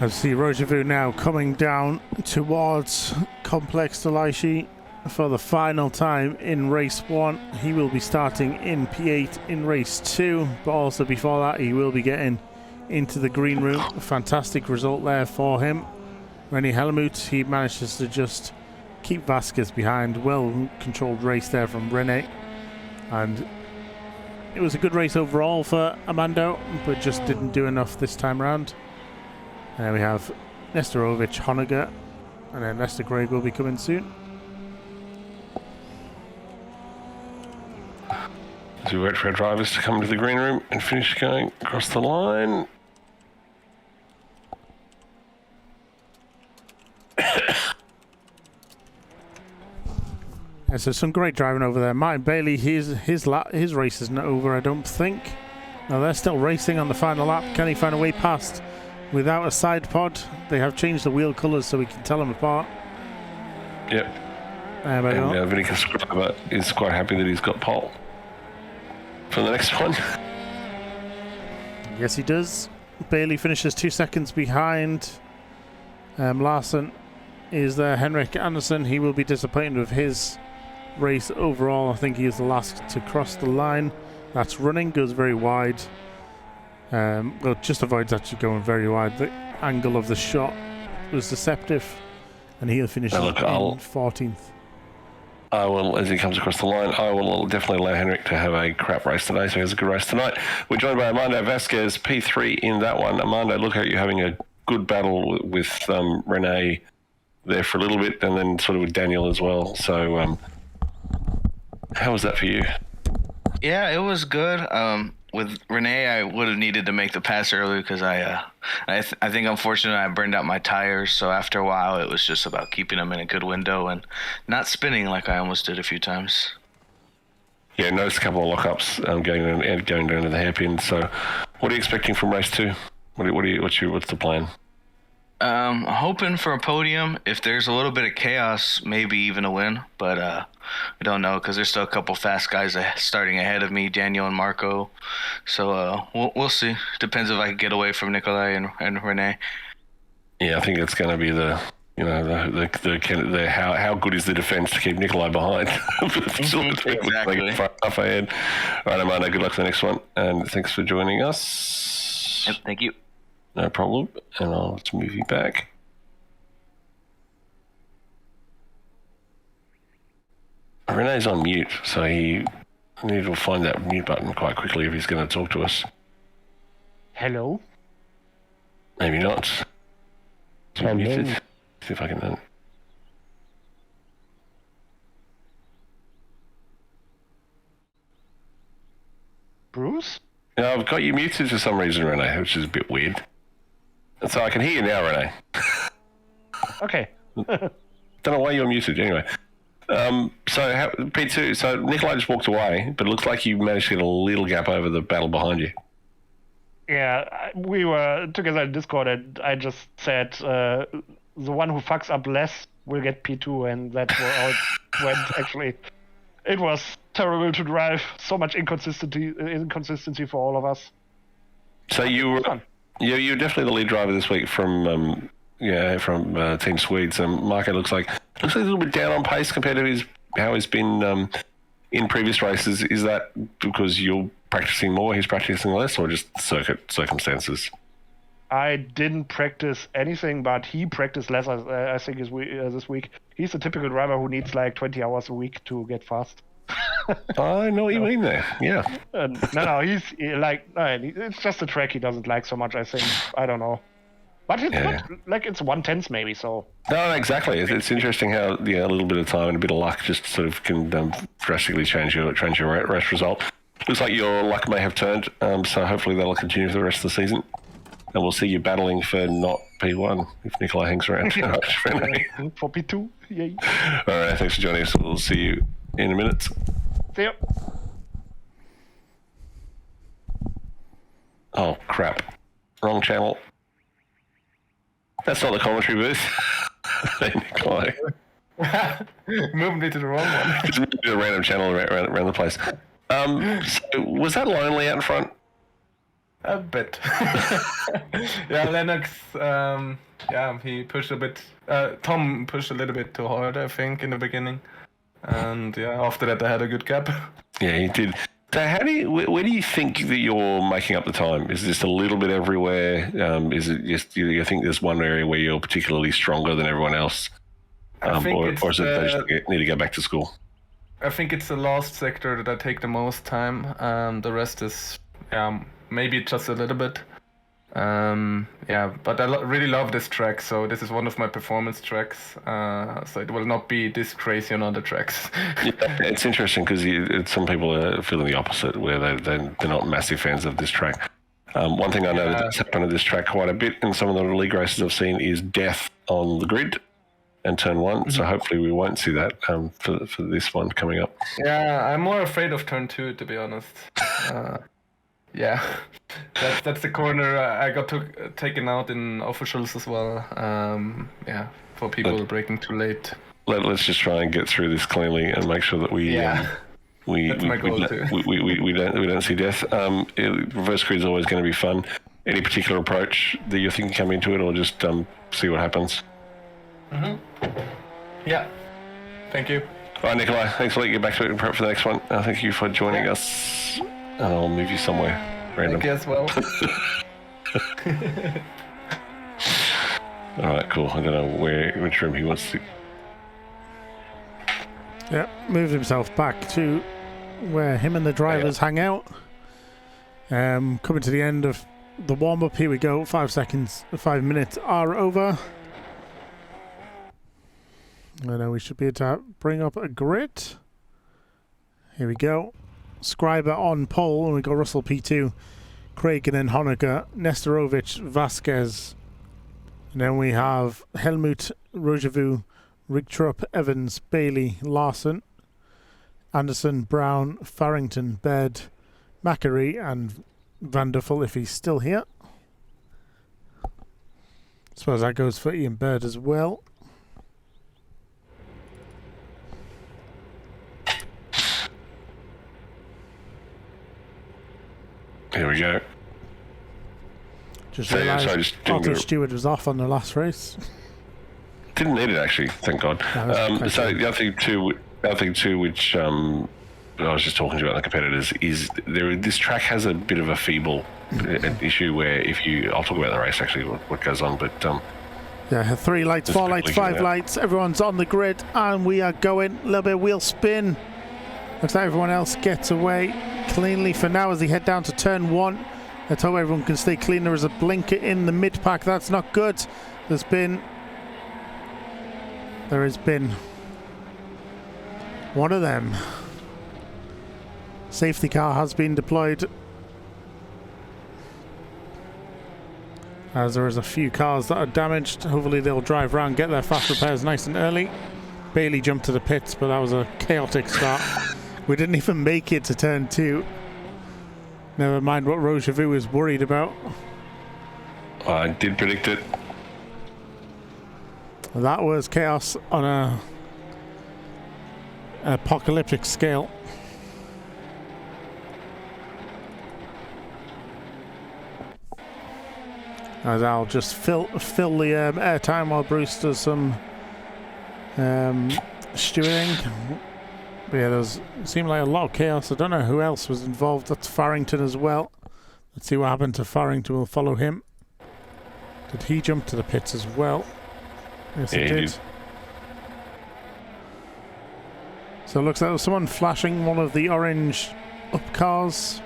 I see Rogevu now coming down towards Complex Delaishi for the final time in race 1. He will be starting in P8 in race 2, but also before that he will be getting into the green room. A fantastic result there for him. René Helmut, he manages to just keep Vasquez behind. Well controlled race there from René, and it was a good race overall for Armando, but just didn't do enough this time around. And then we have Nestorovic, Honegger, and then Lester Craig will be coming soon. As we wait for our drivers to come to the green room and finish going across the line. Yeah, so some great driving over there. Martin Bailey, his race isn't over, I don't think. No, they're still racing on the final lap. Can he find a way past without a side pod? They have changed the wheel colours so we can tell them apart. Yep. And Vinicus Scriber is quite happy that he's got pole for the next one. Yes, he does. Bailey finishes 2 seconds behind Larson is Henrik Andersen. He will be disappointed with his race overall. I think he is the last to cross the line. That's running, goes very wide. Well, just avoids actually going very wide. The angle of the shot was deceptive, and he'll finish in 14th. I will, as he comes across the line, I will definitely allow Henrik to have a crap race today, so he has a good race tonight. We're joined by Armando Vasquez, P3 in that one. Armando, look at you having a good battle with Renee there for a little bit, and then sort of with Daniel as well. So, how was that for you? Yeah, it was good. With Renee, I would have needed to make the pass earlier because I think unfortunately I burned out my tires. So after a while, it was just about keeping them in a good window and not spinning like I almost did a few times. Yeah, noticed a couple of lockups going down to the hairpin. So, what are you expecting from race 2? What's the plan? Hoping for a podium. If there's a little bit of chaos, maybe even a win. But I don't know because there's still a couple fast guys starting ahead of me, Daniel and Marco. So we'll see. Depends if I can get away from Nikolai and Renee. Yeah, I think it's going to be how good is the defense to keep Nikolai behind? Exactly. Off ahead. All right, Amanda, good luck for the next one, and thanks for joining us. Yep, thank you. No problem, and I'll just move you back. Renee's on mute, so he needs to find that mute button quite quickly if he's going to talk to us. Hello? Maybe not. Hello. Muted. See if I can... Bruce? No, I've got you muted for some reason, Renee, which is a bit weird. So I can hear you now, Renee. Okay. Don't know why you're muted, anyway. P2, so Nikolai just walked away, but it looks like you managed to get a little gap over the battle behind you. Yeah, we were together in Discord and I just said the one who fucks up less will get P2, and that's how it went, actually. It was terrible to drive. So much inconsistency for all of us. So you you're definitely the lead driver this week from Team Swedes. Marco looks like a little bit down on pace compared to how he's been in previous races. Is that because you're practicing more, he's practicing less, or just circumstances? I didn't practice anything, but he practiced less, I think, this week. He's a typical driver who needs like 20 hours a week to get fast. I know what you mean there, yeah. No, it's just a track he doesn't like so much, I think. I don't know. But it's not, like, it's 1/10 maybe, so... No, exactly. It's interesting how a little bit of time and a bit of luck just sort of can drastically change your race result. Looks like your luck may have turned, so hopefully that'll continue for the rest of the season. And we'll see you battling for not P1 if Nikolai hangs around. For P2, yay. All right, thanks for joining us. We'll see you in a minute. See ya. Oh, crap. Wrong channel. That's not the commentary booth. Hey, Nikolai. Moved me to the wrong one. Just moved to a random channel around the place. So was that lonely out in front? A bit. Yeah, Lennox, he pushed a bit. Tom pushed a little bit too hard, I think, in the beginning. And after that I had a good gap. Yeah, he did. So where do you think that you're making up the time? Is it just a little bit everywhere? Is it just, you think there's one area where you're particularly stronger than everyone else? I think or is it they just need to go back to school? I think it's the last sector that I take the most time. The rest is, maybe just a little bit. But I really love this track, so this is one of my performance tracks. So it will not be this crazy on other tracks. It's interesting because some people are feeling the opposite, where they're not massive fans of this track. One thing I know that does happen to this track quite a bit in some of the league races I've seen is death on the grid and turn one. Mm-hmm. So hopefully we won't see that for this one coming up. Yeah, I'm more afraid of turn 2, to be honest. That's the corner I got taken out in officials as well. For people braking too late. Let's just try and get through this cleanly and make sure that we don't see death. Reverse grid is always going to be fun. Any particular approach that you're thinking coming into it, or just see what happens? Yeah. Thank you. All right, Nikolai, thanks for letting you get back to it and prep for the next one. Thank you for joining us. And I'll move you somewhere random. Thank you as well. All right, cool. I don't know which room he wants to. Yeah, moved himself back to where him and the drivers hang out. Coming to the end of the warm-up. Here we go. 5 minutes are over. I know we should be able to bring up a grid. Here we go. Scriber on pole, and we got Russell P2, Craig, and then Honecker, Nestorovic, Vasquez. And then we have Helmut, Rogevu, Rigtrup, Evans, Bailey, Larson, Anderson, Brown, Farrington, Baird, Macquarie, and Vanderful if he's still here. I suppose that goes for Ian Baird as well. Here we go. Just So, realised sorry, just didn't Otto get- Stewart was off on the last race. Didn't need it actually, thank God. No, that's quite So true. the other thing too, which I was just talking to you about the competitors, is this track has a bit of a feeble issue where I'll talk about the race actually, what goes on, but Yeah, 3 lights, Just 4 lights, quickly, 5 yeah. lights. Everyone's on the grid, and we are going. A little bit of wheel spin. Looks like everyone else gets away cleanly for now as they head down to turn 1. Let's hope everyone can stay clean. There is a blinker in the mid pack. That's not good. There has been one of them. Safety car has been deployed. As there is a few cars that are damaged. Hopefully they'll drive around, get their fast repairs nice and early. Bailey jumped to the pits, but that was a chaotic start. We didn't even make it to turn 2. Never mind what Rogevu was worried about. I did predict it. That was chaos on an apocalyptic scale. As I'll just fill the air time while Bruce does some stewarding. But yeah, it seemed like a lot of chaos. I don't know who else was involved. That's Farrington as well. Let's see what happened to Farrington. We'll follow him. Did he jump to the pits as well? Yes, Yeah, he he did. did. So it looks like there's someone flashing one of the orange up cars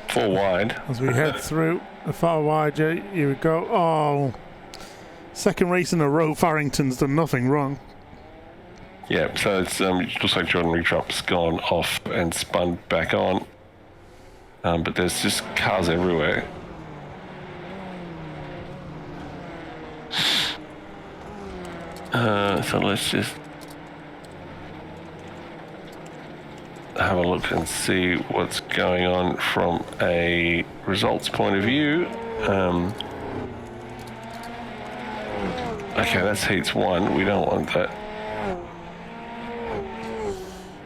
4 wide. as we head through the far wide. Here we go. Oh, second race in a row. Farrington's done nothing wrong. Yeah, so it looks like Jordan Regtrop's gone off and spun back on. But there's just cars everywhere. So let's just have a look and see what's going on from a results point of view. Okay, that's heats 1. We don't want that.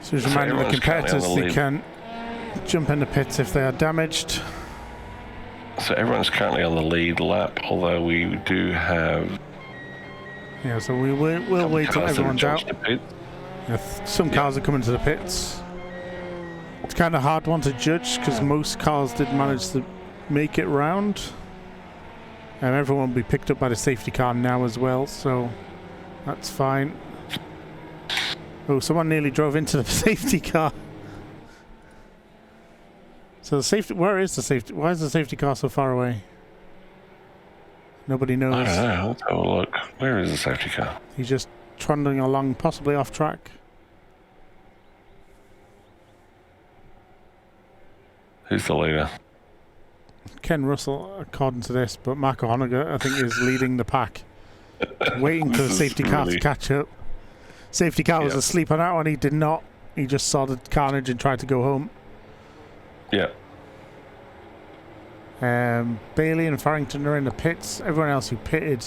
So just remind the everyone's currently competitors on the they lead. can jump in the pits if they are damaged. So everyone's currently on the lead lap, although we do have Yeah, so we'll wait till cars that have everyone's jumped out. to pit. Yeah, some cars are coming to the pits. It's kind of hard one to judge because most cars did manage to make it round. And everyone will be picked up by the safety car now as well, so that's fine. Oh, someone nearly drove into the safety car. So the safety, where is the safety? Why is the safety car so far away? Nobody I knows. don't know. Let's have a look. Where is the safety car? He's just trundling along, possibly off track. Who's the leader? Ken Russell, according to this, but Marco Honegger, I think, is leading the pack. Waiting for the This is safety car to really- catch up. Safety car was Yeah. asleep on that one. He did not. He just saw the carnage and tried to go home. Yeah. Bailey and Farrington are in the pits. Everyone else who pitted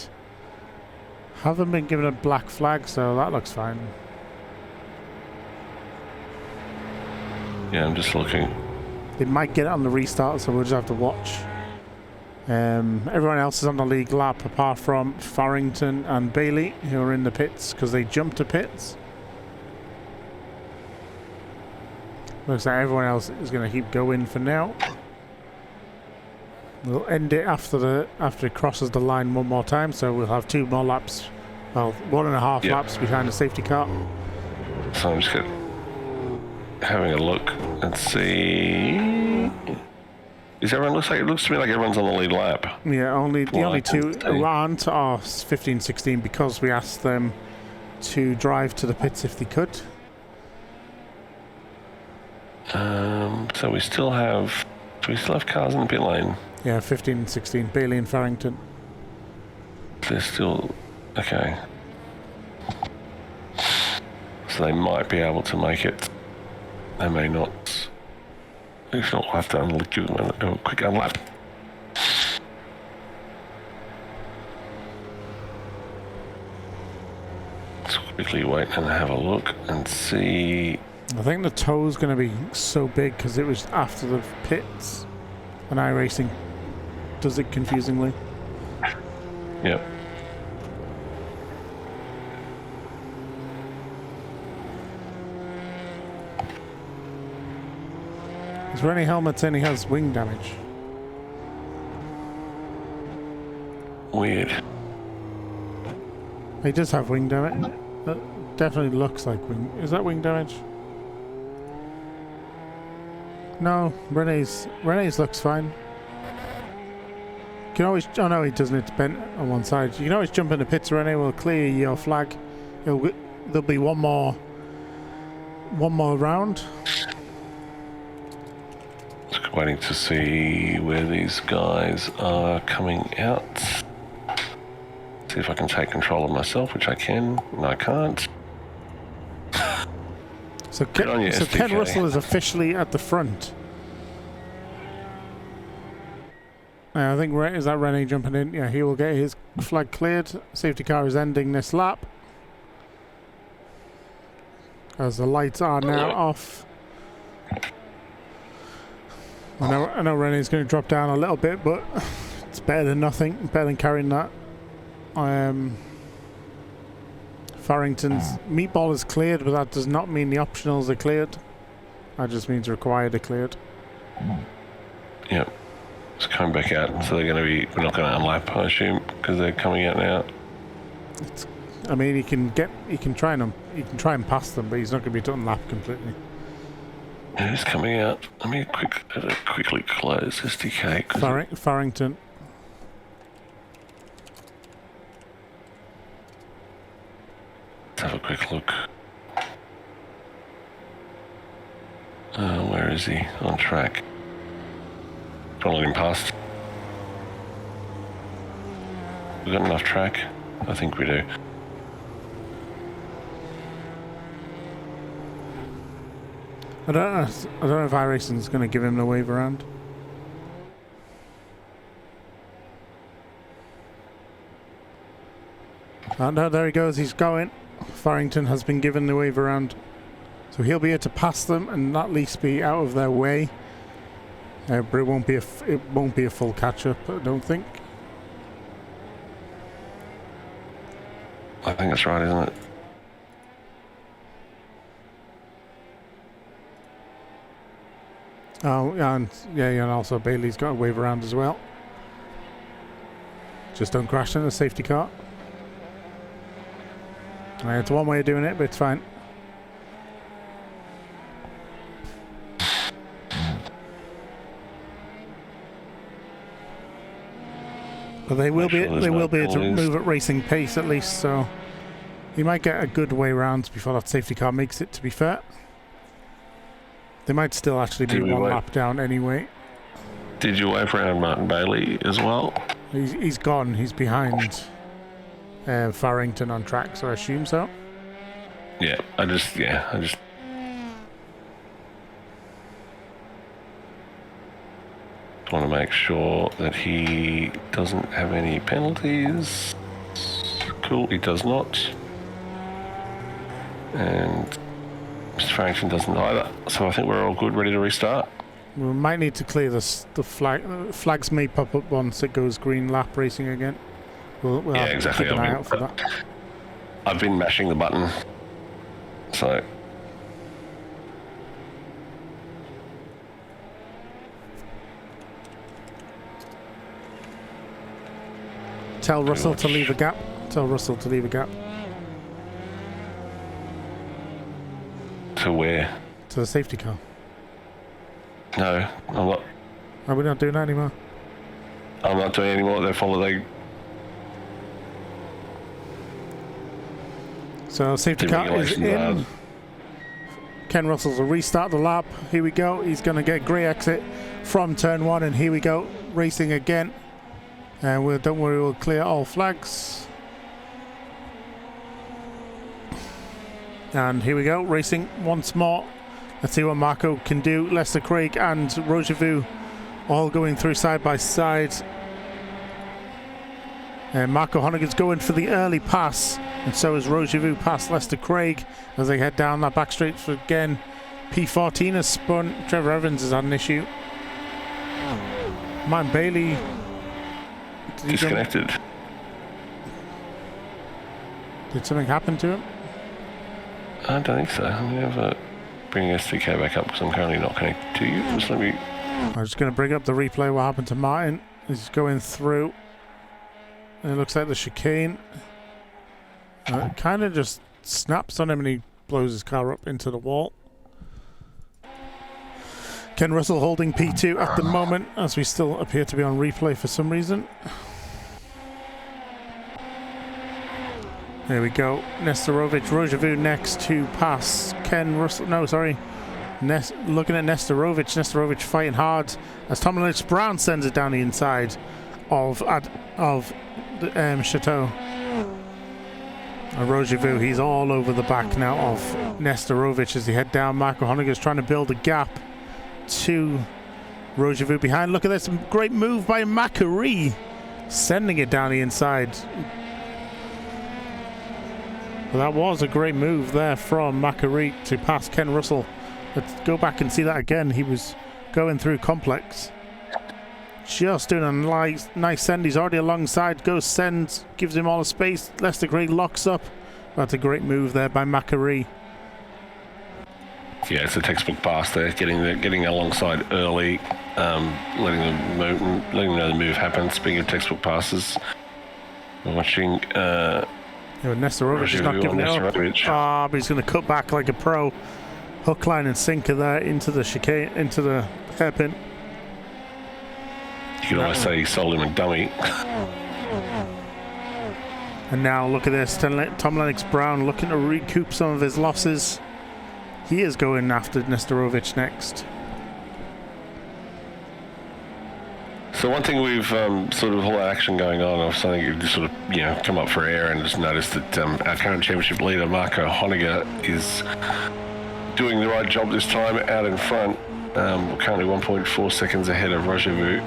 haven't been given a black flag, so that looks fine. Yeah, I'm just looking. They might get it on the restart, so we'll just have to watch. Everyone else is on the league lap apart from Farrington and Bailey, who are in the pits because they jumped to pits. Looks like everyone else is going to keep going for now. We'll end it after it crosses the line one more time, so we'll have 2 more laps. Well, 1.5 laps behind the safety car. So I'm just having a look and see. Is everyone it looks to me like everyone's on the lead lap. Yeah, the only 2 who aren't are 15, 16 because we asked them to drive to the pits if they could. So we still have. Do we still have cars in the pit lane? Yeah, 15 and 16, Bailey and Farrington. They're still okay. So they might be able to make it. They may not. If not, we'll have to give them a quick unlap. Let's quickly wait and have a look and see. I think the tow's going to be so big because it was after the pits, and iRacing does it confusingly. Yep. Is there any helmets and he has wing damage? Weird. He does have wing damage. That definitely looks like wing. Is that wing damage? No, Renee's looks fine. You can always. Oh no, he doesn't. It's bent on one side. You can always jump in the pits. Renee will clear your flag. There'll be one more round. Just waiting to see where these guys are coming out. See if I can take control of myself, which I can. No, I can't. So Ken Russell is officially at the front. I think, is that Rennie jumping in? Yeah, he will get his flag cleared. Safety car is ending this lap. As the lights are now off. I know Rennie's going to drop down a little bit, but it's better than nothing. Better than carrying that. Farrington's meatball is cleared, but that does not mean the optionals are cleared. That just means required are cleared. Yep. It's coming back out, so they're going to be. We're not going to unlap, I assume, because they're coming out now. I mean, you can try and pass them, but he's not going to be done lap completely. Who's coming out? Let me quickly close SDK. Farrington. Let's have a quick look. Where is he? On track. Don't let him past. We got enough track? I think we do. I don't know if iRacing's going to give him the wave around. Oh, no, there he goes. He's going. Farrington has been given the wave around, so he'll be able to pass them and at least be out of their way. But it won't be a full catch up, I don't think. I think that's right, isn't it? Oh, and also Bailey's got a wave around as well. Just don't crash in the safety car. It's one way of doing it, but it's fine. But they will be able to move at racing pace at least, so he might get a good way round before that safety car makes it, to be fair. They might still actually be one lap down anyway. Did you wave around Martin Bailey as well? He's gone. He's behind Farrington on track, so I assume so. Yeah, I just want to make sure that he doesn't have any penalties. Cool, he does not. And Mr. Farrington doesn't either. So I think we're all good, ready to restart. We might need to clear the flag. Flags may pop up once it goes green lap racing again. We'll Yeah, have to exactly. keep an eye out for that. I've been mashing the button, so Tell Russell to leave a gap. Tell Russell to leave a gap. to where? To the safety car. No, I'm not. Are we not doing that anymore? I'm not doing any more. They So safety car is in. Ken Russell's will restart the lap. Here we go. He's going to get grey exit from turn 1, and here we go, racing again. And don't worry, we'll clear all flags. And here we go, racing once more. Let's see what Marco can do. Lester Craig and Rogevu all going through side by side. And Marco Honegger's going for the early pass, and so is Rogevu past Lester Craig as they head down that back straight for again. P14 has spun. Trevor Evans has had an issue. Martin Bailey disconnected. Did something happen to him? I don't think so. I'm going to bring SDK back up because I'm currently not connected to you. Just let me. I'm just going to bring up the replay. What happened to Martin? He's going through. And it looks like the chicane kind of just snaps on him and he blows his car up into the wall. Ken Russell holding P2 at the moment as we still appear to be on replay for some reason. There we go. Nestorovic, Rogevu next to pass Ken Russell. No, sorry. Looking at Nestorovic. Nestorovic fighting hard as Tom Lennox Brown sends it down the inside of the Chateau. And Rogevu, he's all over the back now of Nestorovic as they head down. Marco Honegger's trying to build a gap to Rogevu behind. Look at this great move by Macari, sending it down the inside. Well, that was a great move there from Macari to pass Ken Russell. Let's go back and see that again. He was going through complex. Just doing a nice send. He's already alongside. Goes send, gives him all the space. Lester Craig locks up. That's a great move there by Macari. Yeah, it's a textbook pass there. Getting alongside early, letting them know the move happens. Speaking of textbook passes, we're watching. Nestorovic is not giving it up. But he's going to cut back like a pro. Hook, line, and sinker there into the chicane, into the hairpin. You can always say he sold him a dummy. And now look at this. Tom Lennox Brown looking to recoup some of his losses. He is going after Nestorovic next. So one thing we've sort of all that action going on, or something you just sort of come up for air and just noticed that our current championship leader Marco Honegger is doing the right job this time out in front. We're currently 1.4 seconds ahead of Rogevu.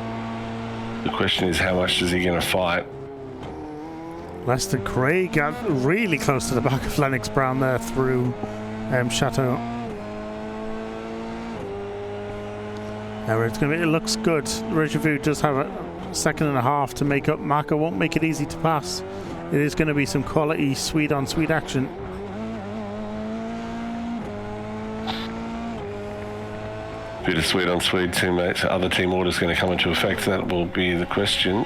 The question is, how much is he going to fight? Lester Craig got really close to the back of Lennox Brown there through Chateau. It looks good. Rogevu does have a second and a half to make up. Marco won't make it easy to pass. It is going to be some quality sweet on sweet action. Bit of sweet on sweet, teammates. Other team orders going to come into effect. That will be the question.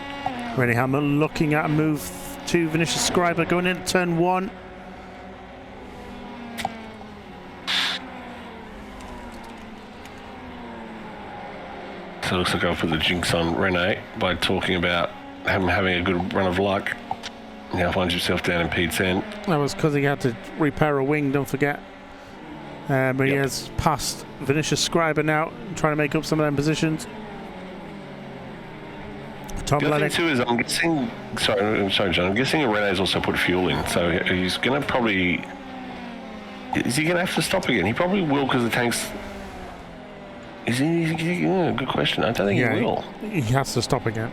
Rennie Hammer looking at a move to Vinicius Scriber going into turn 1. So it looks like I'll put the jinx on Rene by talking about him having a good run of luck. Now finds himself down in P10. That was because he had to repair a wing, don't forget. But he has passed Vinicius Scriber now, trying to make up some of them positions. Tom The other Lennox. thing too is I'm guessing. Sorry, John. I'm guessing Rene's also put fuel in, so he's going to probably. Is he going to have to stop again? He probably will because the tank's. Is he? Good question. I don't think he will. He has to stop again.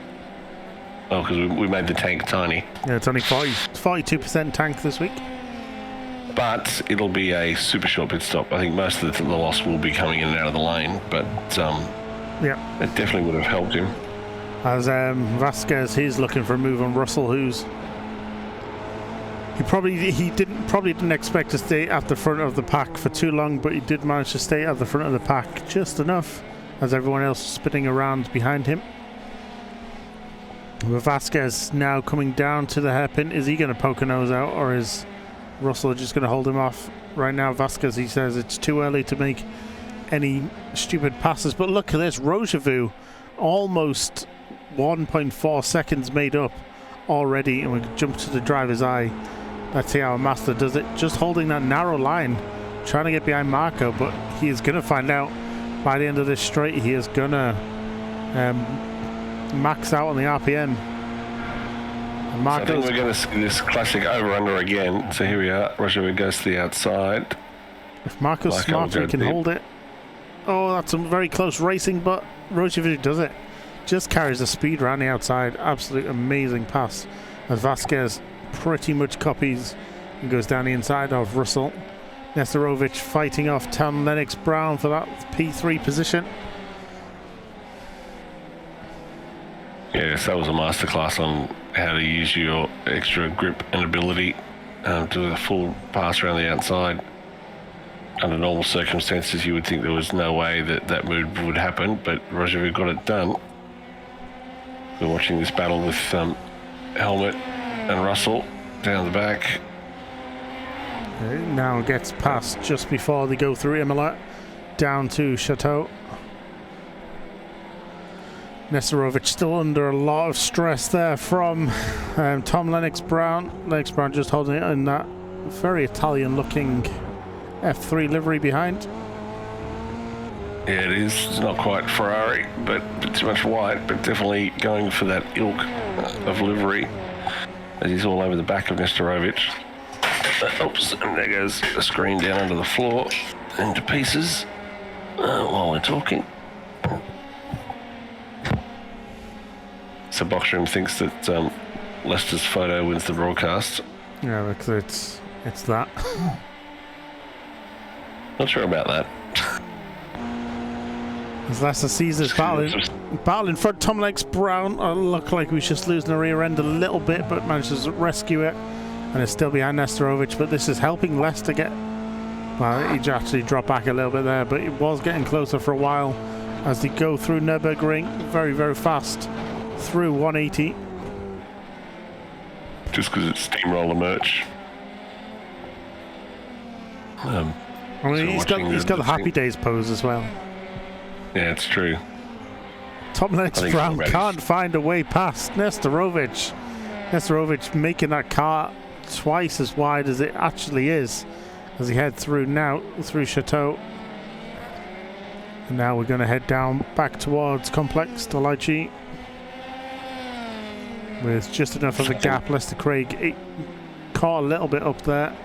Oh, because we made the tank tiny. Yeah, it's only 42% tank this week. But it'll be a super short pit stop. I think most of the loss will be coming in and out of the lane. But Yeah. It definitely would have helped him. As Vasquez, he's looking for a move on Russell, who's he didn't expect to stay at the front of the pack for too long, but he did manage to stay at the front of the pack just enough, as everyone else spinning around behind him. With Vasquez now coming down to the hairpin, is he going to poke a nose out, or is Russell just going to hold him off? Right now, Vasquez, he says it's too early to make any stupid passes, but look at this, Rogevu, almost 1.4 seconds made up already, and we jump to the driver's eye. Let's see how Master does it, just holding that narrow line, trying to get behind Marco, but he is going to find out by the end of this straight he is going to max out on the RPM. And So I think we're going to see this classic over-under again. So here we are, Roger goes to the outside. If Marco's smart, he can hold it. Oh, that's some very close racing, but Rogevu does it. Just carries the speed around the outside. Absolute amazing pass. As Vasquez pretty much copies and goes down the inside of Russell. Nesterovic fighting off Tom Lennox-Brown for that P3 position. Yes, that was a masterclass on how to use your extra grip and ability to do a full pass around the outside. Under normal circumstances, you would think there was no way that move would happen, but Roger got it done. We're watching this battle with Helmet and Russell down the back. It now gets past just before they go through Imola down to Chateau. Nesterovic still under a lot of stress there from Tom Lennox-Brown. Lennox-Brown just holding it in that very Italian looking F3 livery behind. Yeah, it is. It's not quite Ferrari, but too much white, but definitely going for that ilk of livery. As he's all over the back of Nesterovic. Oops, and there goes the screen down under the floor into pieces while we're talking. So Boxroom thinks that Lester's photo wins the broadcast. Yeah, because it's that. Not sure about that. As Lester sees us battle in front, Tom Lennox-Brown look like he's just losing the rear end a little bit, but manages to rescue it, and is still behind Nesterovic. But this is helping Lester get. Well, he actually dropped back a little bit there, but it was getting closer for a while as they go through Nürburgring very, very fast through 180. Just because it's steamroller merch. I mean, he's got the Happy Days pose as well. Yeah, it's true. Tom Lennox-Brown can't find a way past Nesterovic. Nesterovic making that car twice as wide as it actually is as he heads through now through Chateau. And now we're going to head down back towards Complex Delici with just enough of a gap. Lester Craig caught a little bit up there,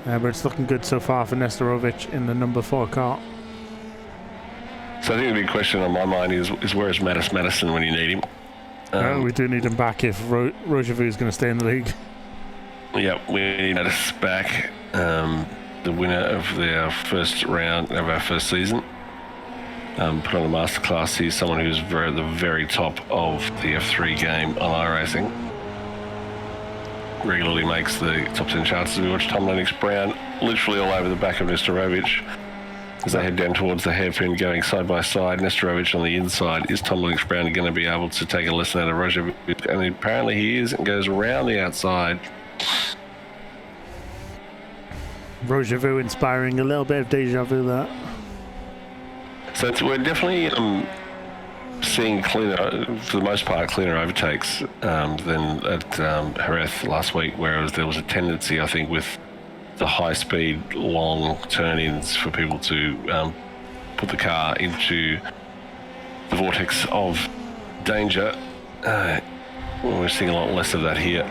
but it's looking good so far for Nesterovic in the number 4 car. So I think the big question on my mind is where is Madison when you need him? Well, we do need him back if Rogevu is going to stay in the league. Yep, we need Mattis back, the winner of our first round of our first season. Put on a masterclass. He's someone who's at the very top of the F3 game on iRacing. Regularly makes the top 10 charts. We watch Tom Lennox-Brown literally all over the back of Nesterovic as they head down towards the hairpin, going side by side. Nesterovic on the inside. Is Tom Lennox-Brown going to be able to take a lesson out of Roger? And apparently he is, and goes around the outside. Rogevu inspiring a little bit of deja vu there. So we're definitely seeing cleaner, for the most part, cleaner overtakes than at Jerez last week, whereas there was a tendency, I think, with the high-speed, long turn-ins for people to put the car into the vortex of danger. We're seeing a lot less of that here.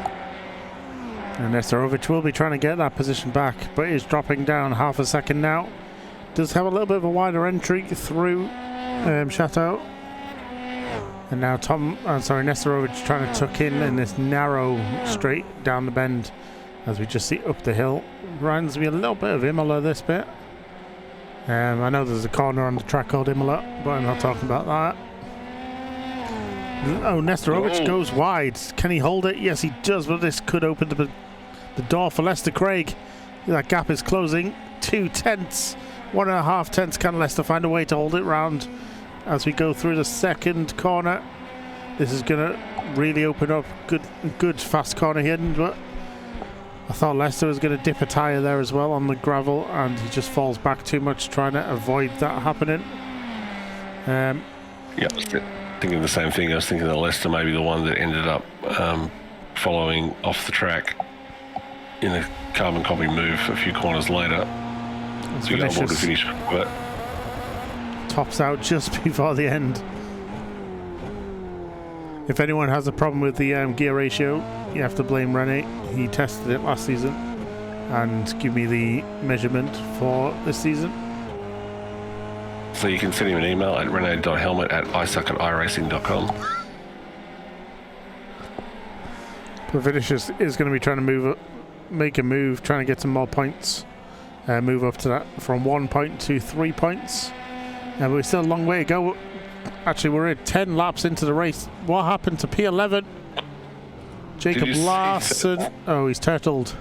And Nesterovic will be trying to get that position back, but is dropping down half a second now. Does have a little bit of a wider entry through Chateau. And now Nesterovic trying to tuck in this narrow straight down the bend as we just see up the hill. Reminds me a little bit of Imola, this bit. I know there's a corner on the track called Imola, but I'm not talking about that. Oh, Nestorovic goes wide. Can he hold it? Yes, he does, but this could open the door for Lester Craig. That gap is closing. 2 tenths. 1.5 tenths. Can Lester find a way to hold it round as we go through the second corner? This is going to really open up. Good fast corner hidden, but I thought Lester was going to dip a tyre there as well on the gravel, and he just falls back too much, trying to avoid that happening. Yeah, thinking the same thing. I was thinking that Lester may be the one that ended up following off the track in a carbon copy move a few corners later. So you got to finish, but tops out just before the end. If anyone has a problem with the gear ratio, you have to blame Rene. He tested it last season and give me the measurement for this season. So you can send him an email at rene.helmet@isuck@iracing.com. But Vinicius is going to be trying to make a move, trying to get some more points. Move up to that from 1 point to 3 points. But we're still a long way to go. Actually, we're at 10 laps into the race. What happened to P11? Jacob Larson. Oh, he's turtled.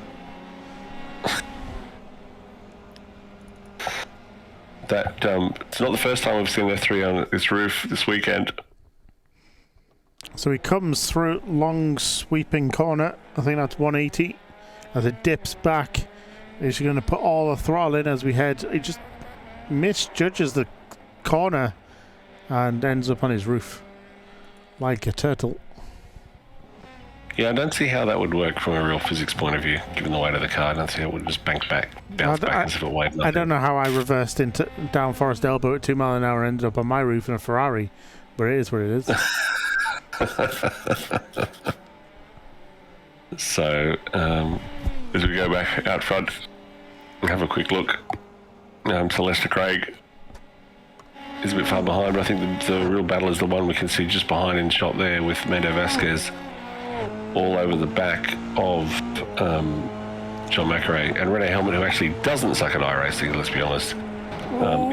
That it's not the first time we've seen F3 on this roof this weekend. So he comes through long sweeping corner. I think that's 180. As it dips back, he's going to put all the throttle in as we head. He just misjudges the corner and ends up on his roof like a turtle. Yeah, I don't see how that would work from a real physics point of view, given the weight of the car. I don't see how it would just bounce back as if it weighed nothing. I don't know how I reversed into down Forest Elbow at 2 mile an hour, ended up on my roof in a Ferrari, but it is what it is. So, as we go back out front and have a quick look, to Lester Craig is a bit far behind, but I think the real battle is the one we can see just behind in shot there with Mando Vasquez all over the back of John McRae, and Rene Helmet, who actually doesn't suck at iRacing, let's be honest,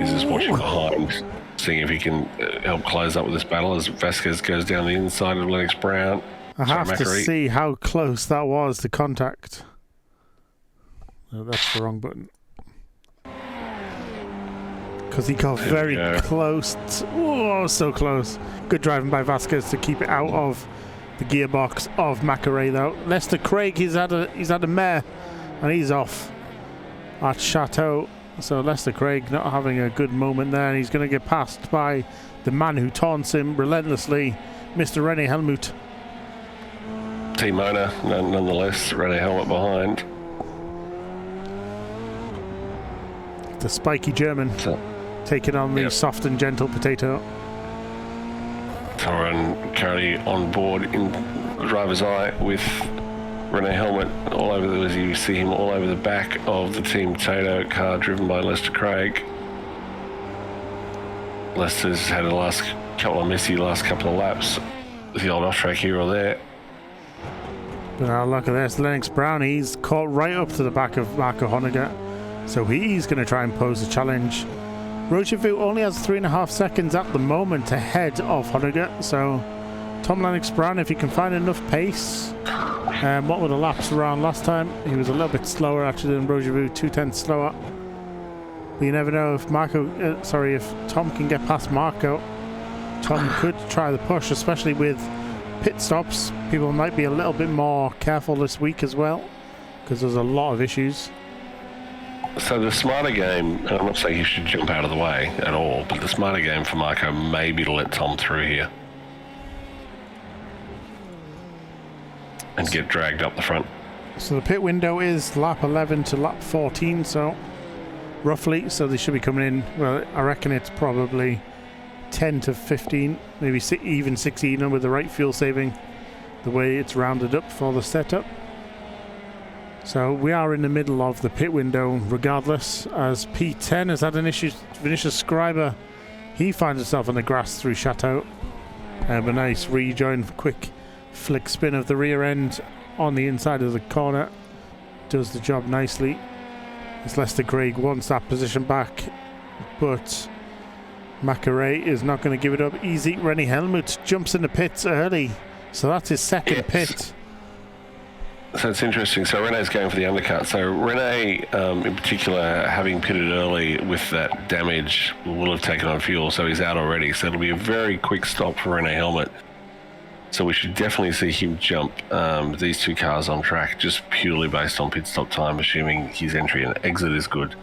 is just watching behind, seeing if he can help close up with this battle as Vasquez goes down the inside of Lennox Brown. I have to see how close that was to contact. No, that's the wrong button. Because he got very close. Oh, so close. Good driving by Vasquez to keep it out of the gearbox of McRae, though. Lester Craig, he's had a mare, and he's off at Chateau. So Lester Craig not having a good moment there, and he's going to get passed by the man who taunts him relentlessly, Mr. Rene Helmut. Team owner, nonetheless, Rene Helmet behind. The spiky German taking on the soft and gentle potato. Toran currently on board in the driver's eye with Rene Helmet all over as you see him all over the back of the Team Potato car driven by Lester Craig. Lester's had a last couple of laps with the old off-track here or there. But now look at this, Lennox Brown, he's caught right up to the back of Marco Honegger, so he's going to try and pose a challenge. Rochevu only has 3.5 seconds at the moment ahead of Honegger, so Tom Lennox Brown, if he can find enough pace, what were the laps around last time? He was a little bit slower actually than Rochevu, 2/10 slower. But you never know if if Tom can get past Marco. Tom could try the push, especially with pit stops. People might be a little bit more careful this week as well, because there's a lot of issues. So the smarter game, and I'm not saying he should jump out of the way at all, but the smarter game for Marco may be to let Tom through here and get dragged up the front. So the pit window is lap 11 to lap 14, so roughly, so they should be coming in, well, I reckon it's probably 10 to 15, maybe even 16 with the right fuel saving, the way it's rounded up for the setup. So we are in the middle of the pit window regardless, as P10 has had an issue. Vinicius Scriber, he finds himself on the grass through Chateau. A nice rejoin, quick flick spin of the rear end on the inside of the corner. Does the job nicely. As Lester Craig wants that position back. but Macquarie is not going to give it up easy. Rennie Helmut jumps in the pits early, so that's his second pit. So it's interesting. So Rene's going for the undercut. So Rene, in particular, having pitted early with that damage, will have taken on fuel, so he's out already. So it'll be a very quick stop for Rene Helmut. So we should definitely see him jump these two cars on track, just purely based on pit stop time, assuming his entry and exit is good.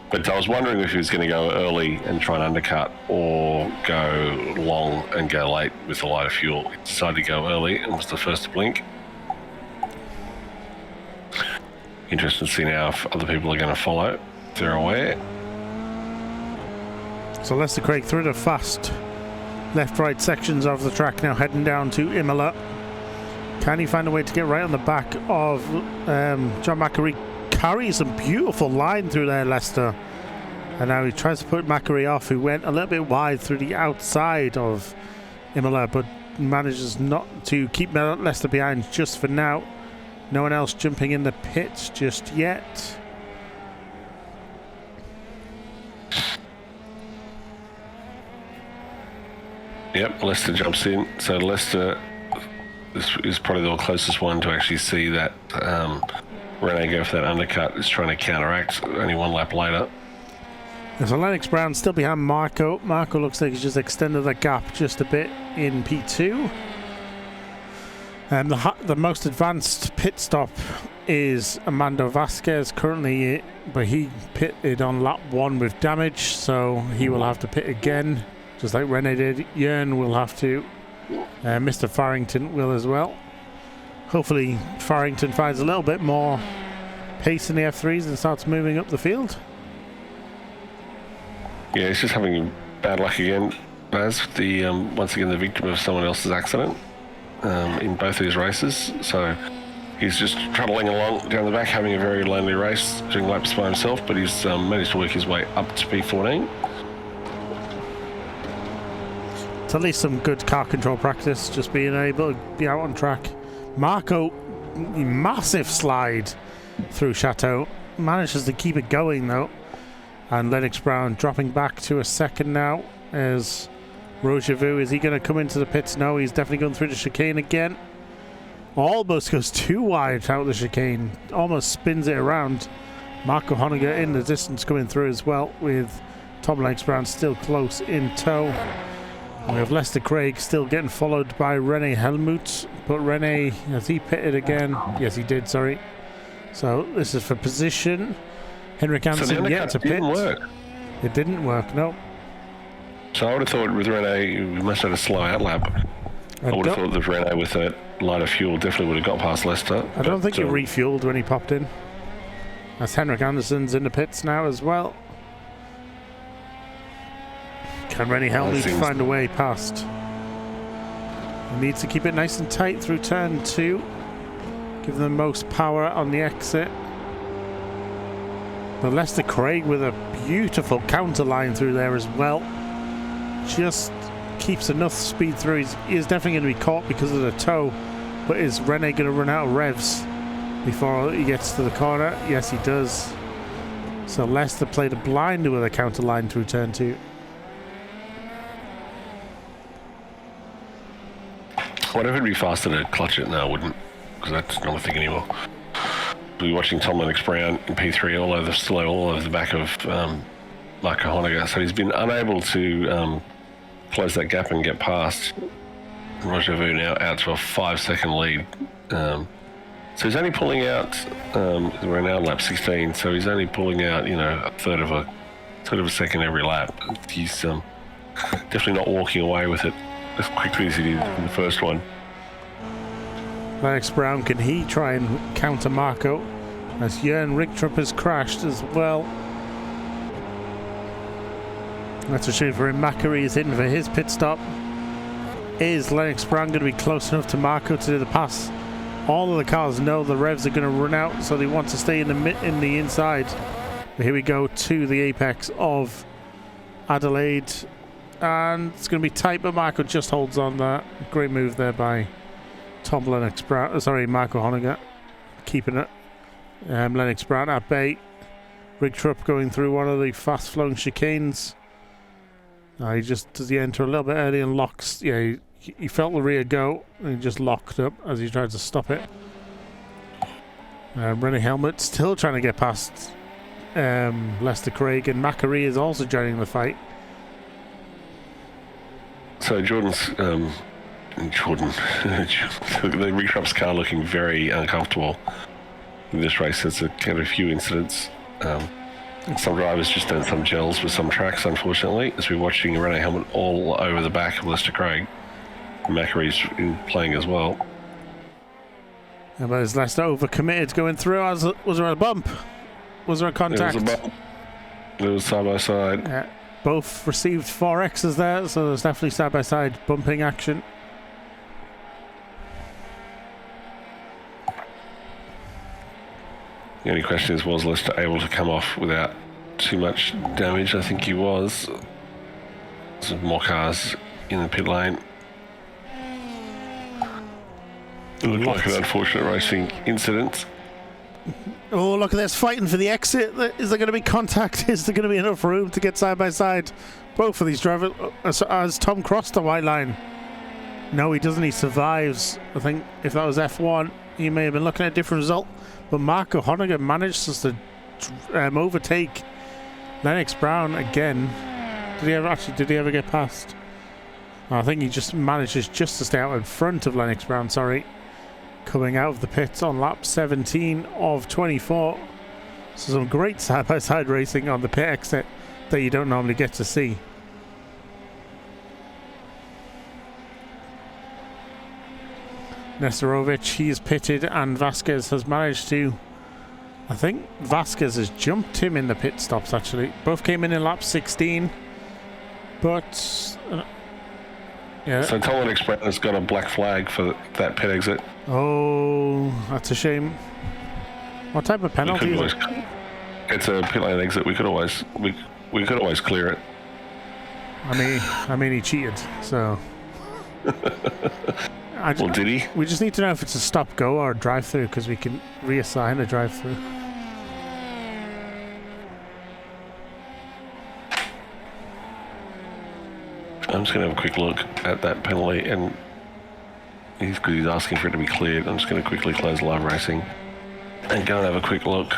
But I was wondering if he was going to go early and try and undercut, or go long and go late with a lighter fuel. He decided to go early and was the first to blink. Interesting to see now if other people are going to follow, if they're aware. So Lester Craig through the fast left-right sections of the track, now heading down to Imola. Can he find a way to get right on the back of John Macquarie? Carries a beautiful line through there, Lester. And now he tries to put Macquarie off, who went a little bit wide through the outside of Imola, but manages not to keep Lester behind just for now. No one else jumping in the pits just yet. Yep, Lester jumps in. So Lester is probably the closest one to actually see that Rene go for that undercut. Is trying to counteract only one lap later. So Lennox Brown still behind Marco. Marco looks like he's just extended the gap just a bit in P2. And the most advanced pit stop is Armando Vasquez currently, but he pitted on lap 1 with damage, so he will have to pit again, just like Rene did. Jörn will have to. Mr. Farrington will as well. Hopefully Farrington finds a little bit more pace in the F3s and starts moving up the field. Yeah, he's just having bad luck again, Baz. Once again the victim of someone else's accident in both these races. So he's just trundling along down the back, having a very lonely race, doing laps by himself, but he's managed to work his way up to P14. It's at least some good car control practice, just being able to be out on track. Marco, massive slide through Chateau, manages to keep it going though. And Lennox Brown dropping back to a second now as Roger Vu. Is he going to come into the pits? No, he's definitely going through the chicane again. Almost goes too wide out the chicane. Almost spins it around. Marco Honegger in the distance coming through as well, with Tom Lennox Brown still close in tow. And we have Lester Craig still getting followed by Rene Helmut. But Rene, has he pitted again? Yes, he did, sorry. So this is for position. Henrik Anderson yet to pit. Didn't work. It didn't work, no. So I would have thought with Rene, we must have had a slow out lap. I would have thought that Rene with that lighter fuel definitely would have got past Lester. I don't think he refueled when he popped in. As Henrik Anderson's in the pits now as well. Can Rennie Helmut find a way past? He needs to keep it nice and tight through turn 2. Give them the most power on the exit. But Lester Craig with a beautiful counter line through there as well. Just keeps enough speed through. He is definitely going to be caught because of the toe. But is Rene going to run out of revs before he gets to the corner? Yes, he does. So Lester played a blinder with a counter line through turn 2. What if it'd be faster to clutch it? No, I wouldn't, because that's not a thing anymore. We'll be watching Tom Lennox Brown in P3 all over the back of Marco Honegger. So he's been unable to close that gap and get past. Roger Vu now out to a 5-second lead. So he's only pulling out. We're now on lap 16, so he's only pulling out, a third of a second every lap. He's definitely not walking away with it as quickly as he did in the first one. Lennox Brown, can he try and counter Marco? As Jörn Richtrup has crashed as well. That's a shame for him. Macquarie is in for his pit stop. Is Lennox Brown going to be close enough to Marco to do the pass? All of the cars know the revs are going to run out, so they want to stay in the inside. But here we go to the apex of Adelaide. And it's going to be tight, but Marco just holds on that. Great move there by Tom Lennox Brown. Sorry, Marco Honegger keeping it. Lennox Brown at bay. Rig Trupp going through one of the fast-flowing chicanes. Does he enter a little bit early and locks? Yeah, he felt the rear go and he just locked up as he tried to stop it. Rennie Helmet still trying to get past Lester Craig, and Macquarie is also joining the fight. So Jordan's the Rig Trupp's car looking very uncomfortable in this race. There's kind of a few incidents. Some drivers just done some gels with some tracks, unfortunately, as we're watching Rennie Helmet all over the back of Lester Craig. Macquarie's playing as well. Yeah, but is Lester overcommitted going through? Was there a bump? Was there a contact? There was a bump. It was side by side. Yeah, both received 4Xs there, so there's definitely side by side bumping action. The only question is, was Lester able to come off without too much damage? I think he was. Some more cars in the pit lane. It looked like an unfortunate racing incident. Oh, look at this, fighting for the exit. Is there going to be contact? Is there going to be enough room to get side by side? Both of these drivers, as Tom crossed the white line. No, he doesn't. He survives. I think if that was F1, he may have been looking at a different result. But Marco Honegger manages to overtake Lennox Brown again. Did he ever get past? I think he just manages just to stay out in front of Lennox Brown, sorry. Coming out of the pits on lap 17 of 24. So some great side-by-side racing on the pit exit that you don't normally get to see. Nesterovic, he is pitted, and Vasquez has managed to... I think Vasquez has jumped him in the pit stops, actually. Both came in lap 16, but... yeah. So Tom Express has got a black flag for that pit exit. Oh, that's a shame. What type of penalty is it? It's a pit lane exit. We could always clear it. I mean, he cheated, so... Well, did he? We just need to know if it's a stop-go or a drive-through, because we can reassign a drive-through. I'm just going to have a quick look at that penalty, and he's asking for it to be cleared. I'm just going to quickly close live racing and go and have a quick look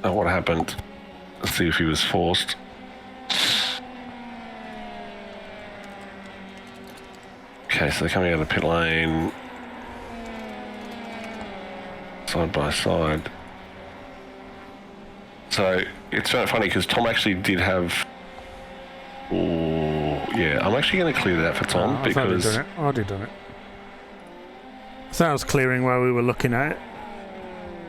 at what happened. Let's see if he was forced. Okay, so they're coming out of pit lane, side by side. So it's very funny because Tom actually did have. Oh, yeah, I'm actually going to clear that for Tom because I've already done it. So I was clearing while we were looking at it.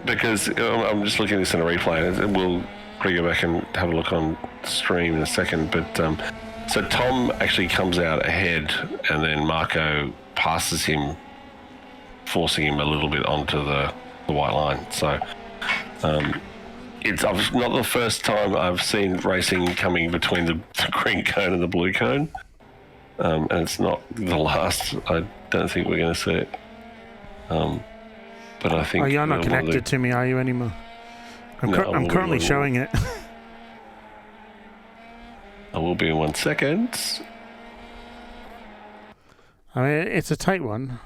Because I'm just looking at this in a replay, and we'll probably go back and have a look on stream in a second. But so Tom actually comes out ahead, and then Marco passes him, forcing him a little bit onto the white line. So it's not the first time I've seen racing coming between the green cone and the blue cone, and it's not the last. I don't think we're going to see it. But I think... Oh, you're not connected to me, are you, anymore? I'm currently showing it. I will be in 1 second. I mean, it's a tight one.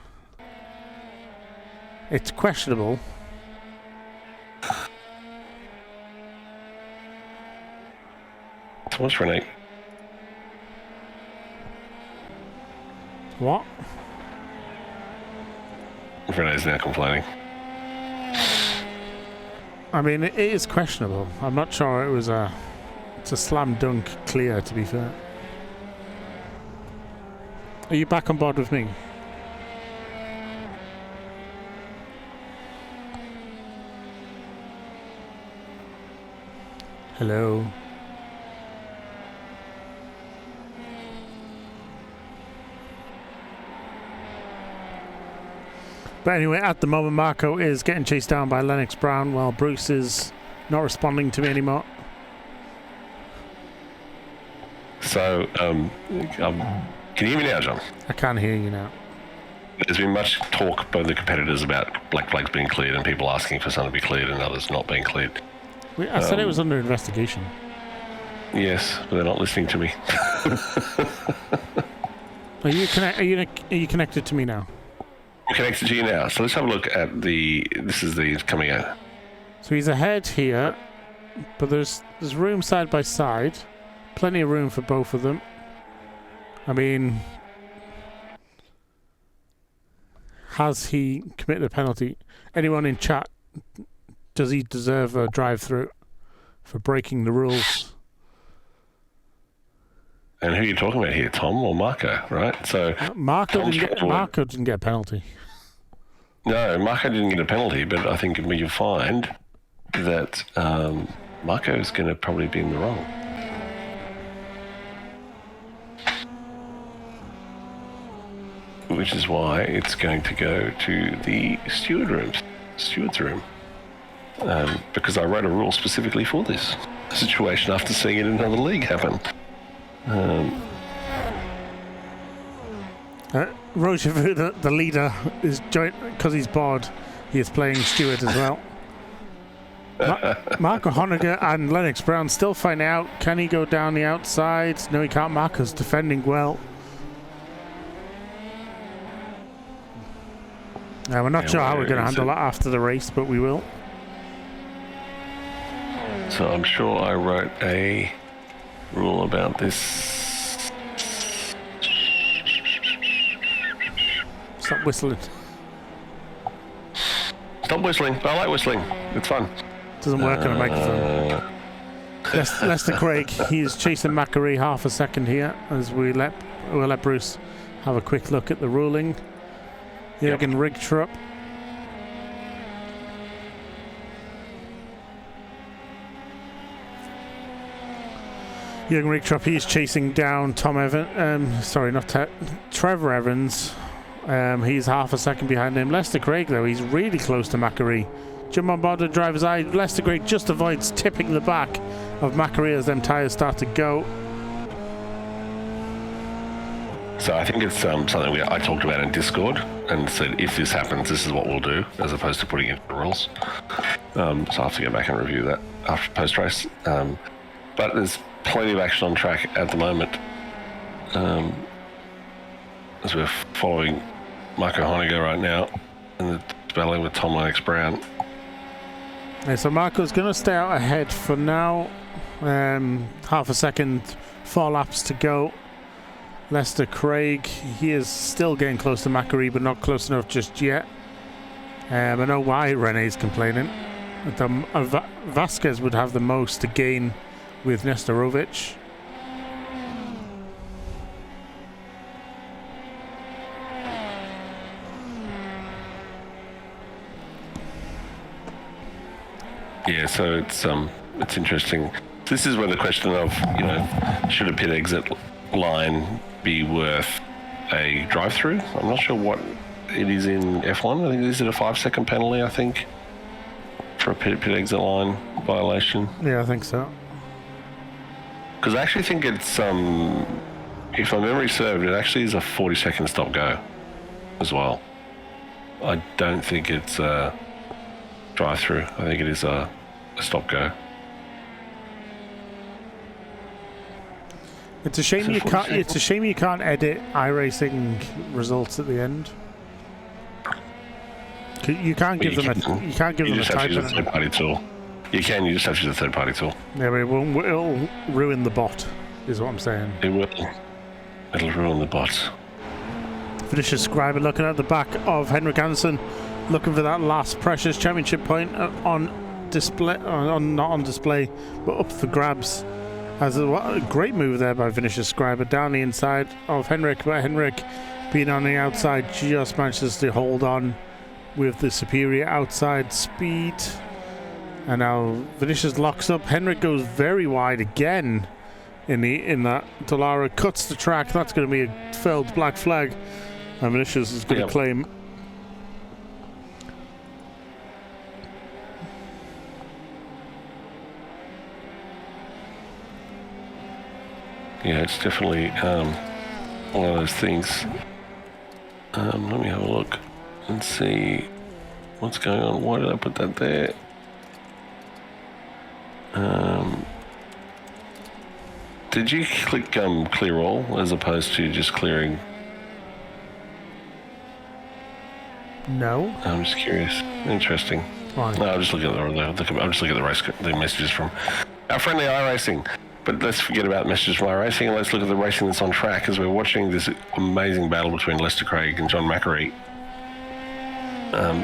It's questionable. What's Renee? What? Renee's now complaining. I mean, it is questionable. I'm not sure it was it's a slam dunk clear, to be fair. Are you back on board with me? Hello? But anyway, at the moment, Marco is getting chased down by Lennox Brown while Bruce is not responding to me anymore. So, can you hear me now, John? I can hear you now. There's been much talk by the competitors about black flags being cleared and people asking for some to be cleared and others not being cleared. I said it was under investigation. Yes, but they're not listening to me. Are you connected to me now? I'm connected to you now. So let's have a look at this is the coming out. So he's ahead here, but there's room side by side. Plenty of room for both of them. I mean, has he committed a penalty? Anyone in chat, does he deserve a drive-through for breaking the rules? And who are you talking about here, Tom or Marco, right? So Marco didn't get a penalty. No, Marco didn't get a penalty, but I think you'll find that Marco is going to probably be in the wrong. Which is why it's going to go to the steward's room. Because I wrote a rule specifically for this situation after seeing it in another league happen. Roger, the leader, is because he's bored. He is playing steward as well. Marco Honegger and Lennox Brown still finding out. Can he go down the outside? No, he can't. Marco's defending well. We're not sure how we're going to handle that after the race, but we will. So I'm sure I wrote a rule about this. Stop whistling. Stop whistling. I like whistling. It's fun. Doesn't work on a microphone. Lester Craig, he is chasing Macquarie half a second here as we'll let Bruce have a quick look at the ruling. Jürgen Rigtrup. Jürgen Rigtrup, he's chasing down Trevor Evans. He's half a second behind him. Lester Craig, though, he's really close to Macquarie. Jump on board the driver's eye. Lester Craig just avoids tipping the back of Macquarie as them tyres start to go. So I think it's something I talked about in Discord and said if this happens, this is what we'll do, as opposed to putting it in the rules. So I'll have to go back and review that after post-race. But there's plenty of action on track at the moment. As we're following Marco Honegger right now and battling with Tom Lennox Brown. Yeah, so Marco's going to stay out ahead for now. Half a second, 4 laps to go. Lester Craig, he is still getting close to Macquarie, but not close enough just yet. I know why Rene's complaining. Vasquez would have the most to gain with Nestorovic. Yeah, so it's interesting. This is where the question of, should a pit exit line be worth a drive-through? I'm not sure what it is in F1. I think is it a 5-second penalty, I think, for a pit exit line violation. Yeah, I think so. Because I actually think it's, if my memory served, it actually is a 40-second stop-go as well. I don't think it's a drive-through. I think it is a stop-go. It's a shame you can't. It's a shame you can't edit iRacing results at the end. You can't give them a. You can't give them a type. You just have to use a third-party tool. You can. You just have to use a third-party tool. Yeah, but it'll ruin the bot. Is what I'm saying. It will. It'll ruin the bot. Vinicius Scriber looking at the back of Henrik Andersen, looking for that last precious championship point on display. Not on display, but up for grabs. As a great move there by Vinicius Scriber down the inside of Henrik, but Henrik being on the outside just manages to hold on with the superior outside speed. And now Vinicius locks up. Henrik goes very wide again in that. Dallara cuts the track. That's going to be a felled black flag, and Vinicius is going to claim. Yeah, it's definitely one of those things. Let me have a look and see what's going on. Why did I put that there? Did you click clear all as opposed to just clearing? No. I'm just curious. Interesting. Why? No, I'm just looking at the messages from our friendly iRacing. But let's forget about messages from iRacing and let's look at the racing that's on track as we're watching this amazing battle between Lester Craig and John McAree.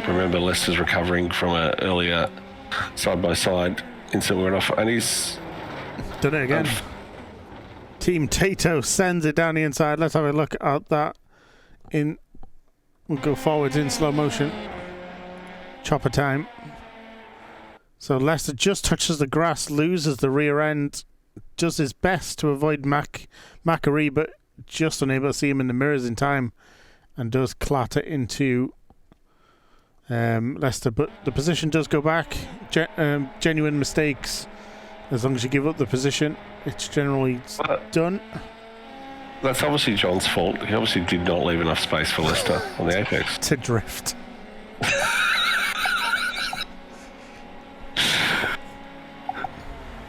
Remember, Lester's recovering from an earlier side-by-side incident went off, and he's done it again. Team Tato sends it down the inside. Let's have a look at that. We'll go forwards in slow motion. Chopper time. So Lester just touches the grass, loses the rear end, does his best to avoid McAree, but just unable to see him in the mirrors in time, and does clatter into Lester. But the position does go back. Genuine mistakes. As long as you give up the position, it's generally done. That's obviously John's fault. He obviously did not leave enough space for Lester on the apex. To drift.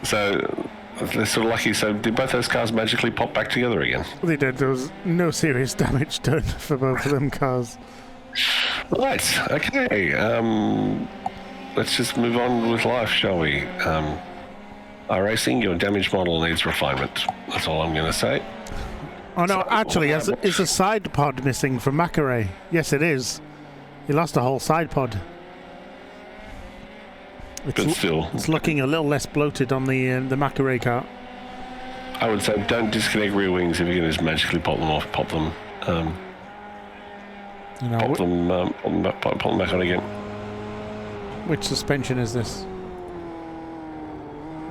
So they're sort of lucky. So did both those cars magically pop back together again? They did. There was no serious damage done for both of them cars. Right. Okay. Let's just move on with life, shall we? iRacing, your damage model needs refinement. That's all I'm going to say. Oh no, actually, is a side pod missing from McAree? Yes, it is. He lost a whole side pod. But still, it's looking a little less bloated on the McAree car. I would say don't disconnect rear wings if you can just magically pop them off, pop them back on again. Which suspension is this?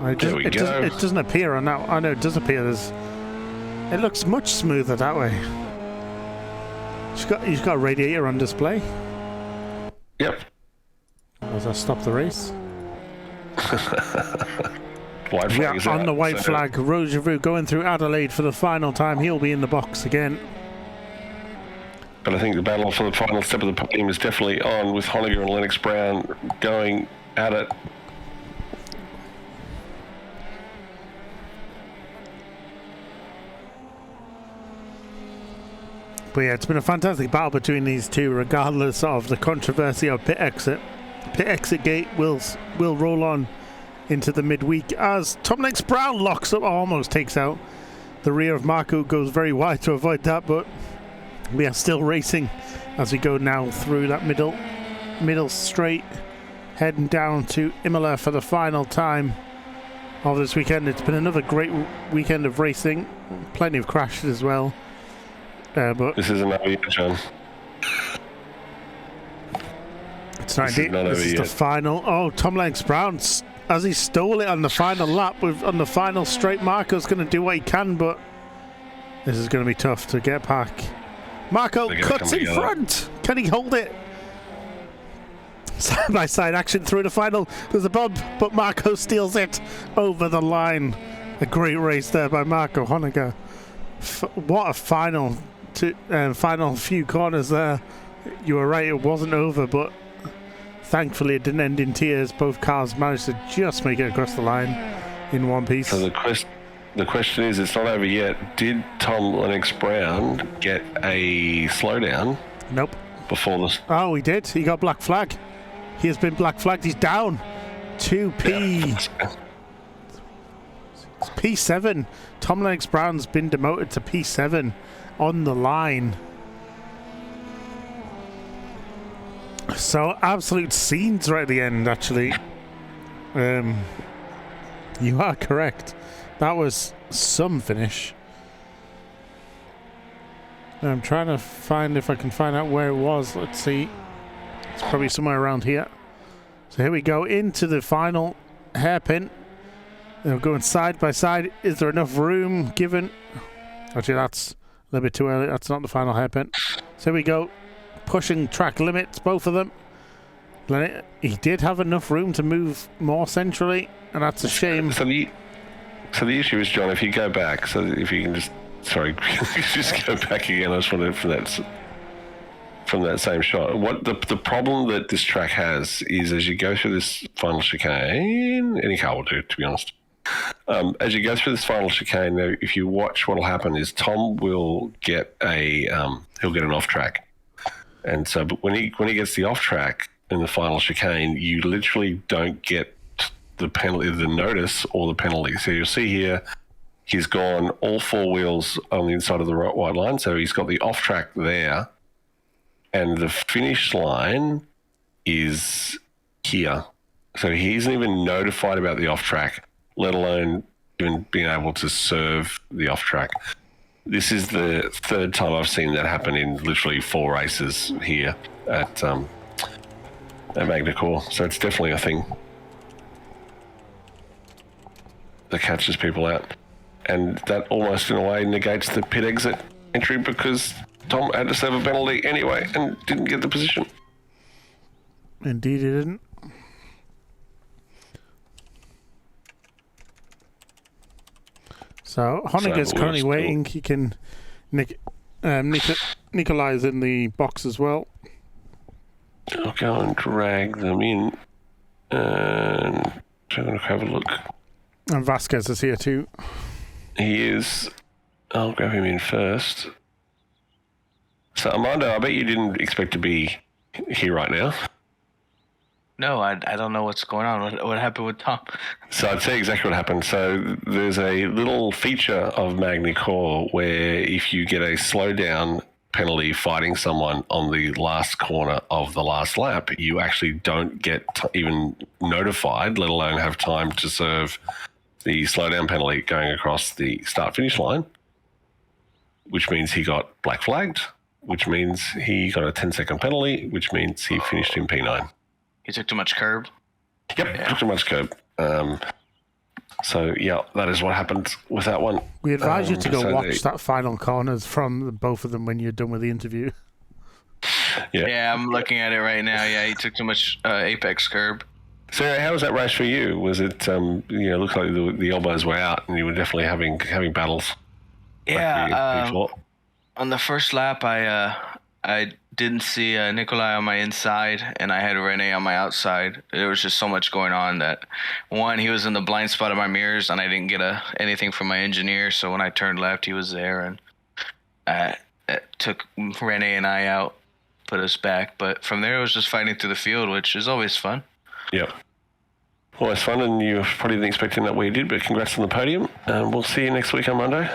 There we go. It doesn't appear on that. I know it does appear. It looks much smoother that way. He's got a radiator on display. Yep. Does that stop the race? White flag is on out, the white flag. Rogeroux going through Adelaide for the final time. He'll be in the box again. But I think the battle for the final step of the podium is definitely on, with Honegger and Lennox Brown going at it. But yeah, it's been a fantastic battle between these two, regardless of the controversy of pit exit. Pit exit gate will roll on into the midweek as Tom Lennox Brown locks up, almost takes out the rear of Marco, goes very wide to avoid that, but we are still racing as we go now through that middle straight, heading down to Imola for the final time of this weekend. It's been another great weekend of racing, plenty of crashes as well. But this isn't over yet, John. It's not indeed. This is the final. Oh, Tom Lennox Brown, as he stole it on the final lap, on the final straight, Marco's going to do what he can, but this is going to be tough to get back. Marco cuts in front. Can he hold it? Side by side action through the final. There's a bump, but Marco steals it over the line. A great race there by Marco Honegger. What a final few corners there. You were right, it wasn't over, but thankfully it didn't end in tears. Both cars managed to just make it across the line in one piece. So the question is, it's not over yet. Did Tom Lennox Brown get a slowdown? Nope. Before this? Oh, he did. He got black flag. He has been black flagged. He's down to P7. Tom Lennox Brown's been demoted to P7 on the line. So absolute scenes right at the end, actually. You are correct. That was some finish. I'm trying to find if I can find out where it was. Let's see. It's probably somewhere around here. So here we go into the final hairpin. They're going side by side. Is there enough room given? Actually, that's a little bit too early. That's not the final hairpin. So here we go. Pushing track limits, both of them. He did have enough room to move more centrally, and that's a shame. So the issue is, John, if you go back, so if you can just, sorry, just go back again. I just wanted for from that same shot. What the problem that this track has is as you go through this final chicane, any car will do, to be honest. As you go through this final chicane, if you watch, what will happen is Tom will get he'll get an off track, and so but when he gets the off track in the final chicane, you literally don't get the penalty, the notice, or the penalty. So you'll see here, he's gone all four wheels on the inside of the white line, so he's got the off track there, and the finish line is here. So he isn't even notified about the off track, let alone even being able to serve the off track. This is the third time I've seen that happen in literally 4 races here at Magny Cours. So it's definitely a thing that catches people out. And that almost in a way negates the pit exit entry because Tom had to serve a penalty anyway and didn't get the position. Indeed, he didn't. So Honegger's currently waiting. He can Nikolai's in the box as well. I'll go and drag them in and I'm going to have a look. And Vasquez is here too. He is. I'll grab him in first. So Armando, I bet you didn't expect to be here right now. No, I don't know what's going on. What happened with Tom? So I'd say exactly what happened. So there's a little feature of Magny Cours where if you get a slowdown penalty fighting someone on the last corner of the last lap, you actually don't get even notified, let alone have time to serve the slowdown penalty going across the start-finish line, which means he got black flagged, which means he got a 10-second penalty, which means he finished in P9. He took too much curb? Yep, took too much curb. So, yeah, that is what happened with that one. We advise you to go watch that final corners from both of them when you're done with the interview. Yeah, I'm looking at it right now. Yeah, he took too much apex curb. So how was that race for you? Was it, looked like the elbows were out and you were definitely having battles? Yeah, on the first lap, I didn't see Nikolai on my inside, and I had Rene on my outside. There was just so much going on that, one, he was in the blind spot of my mirrors, and I didn't get anything from my engineer, so when I turned left, he was there, and it took Rene and I out, put us back. But from there, it was just fighting through the field, which is always fun. Yep. Always fun, and you probably didn't expect it that way you did, but congrats on the podium. We'll see you next week on Monday.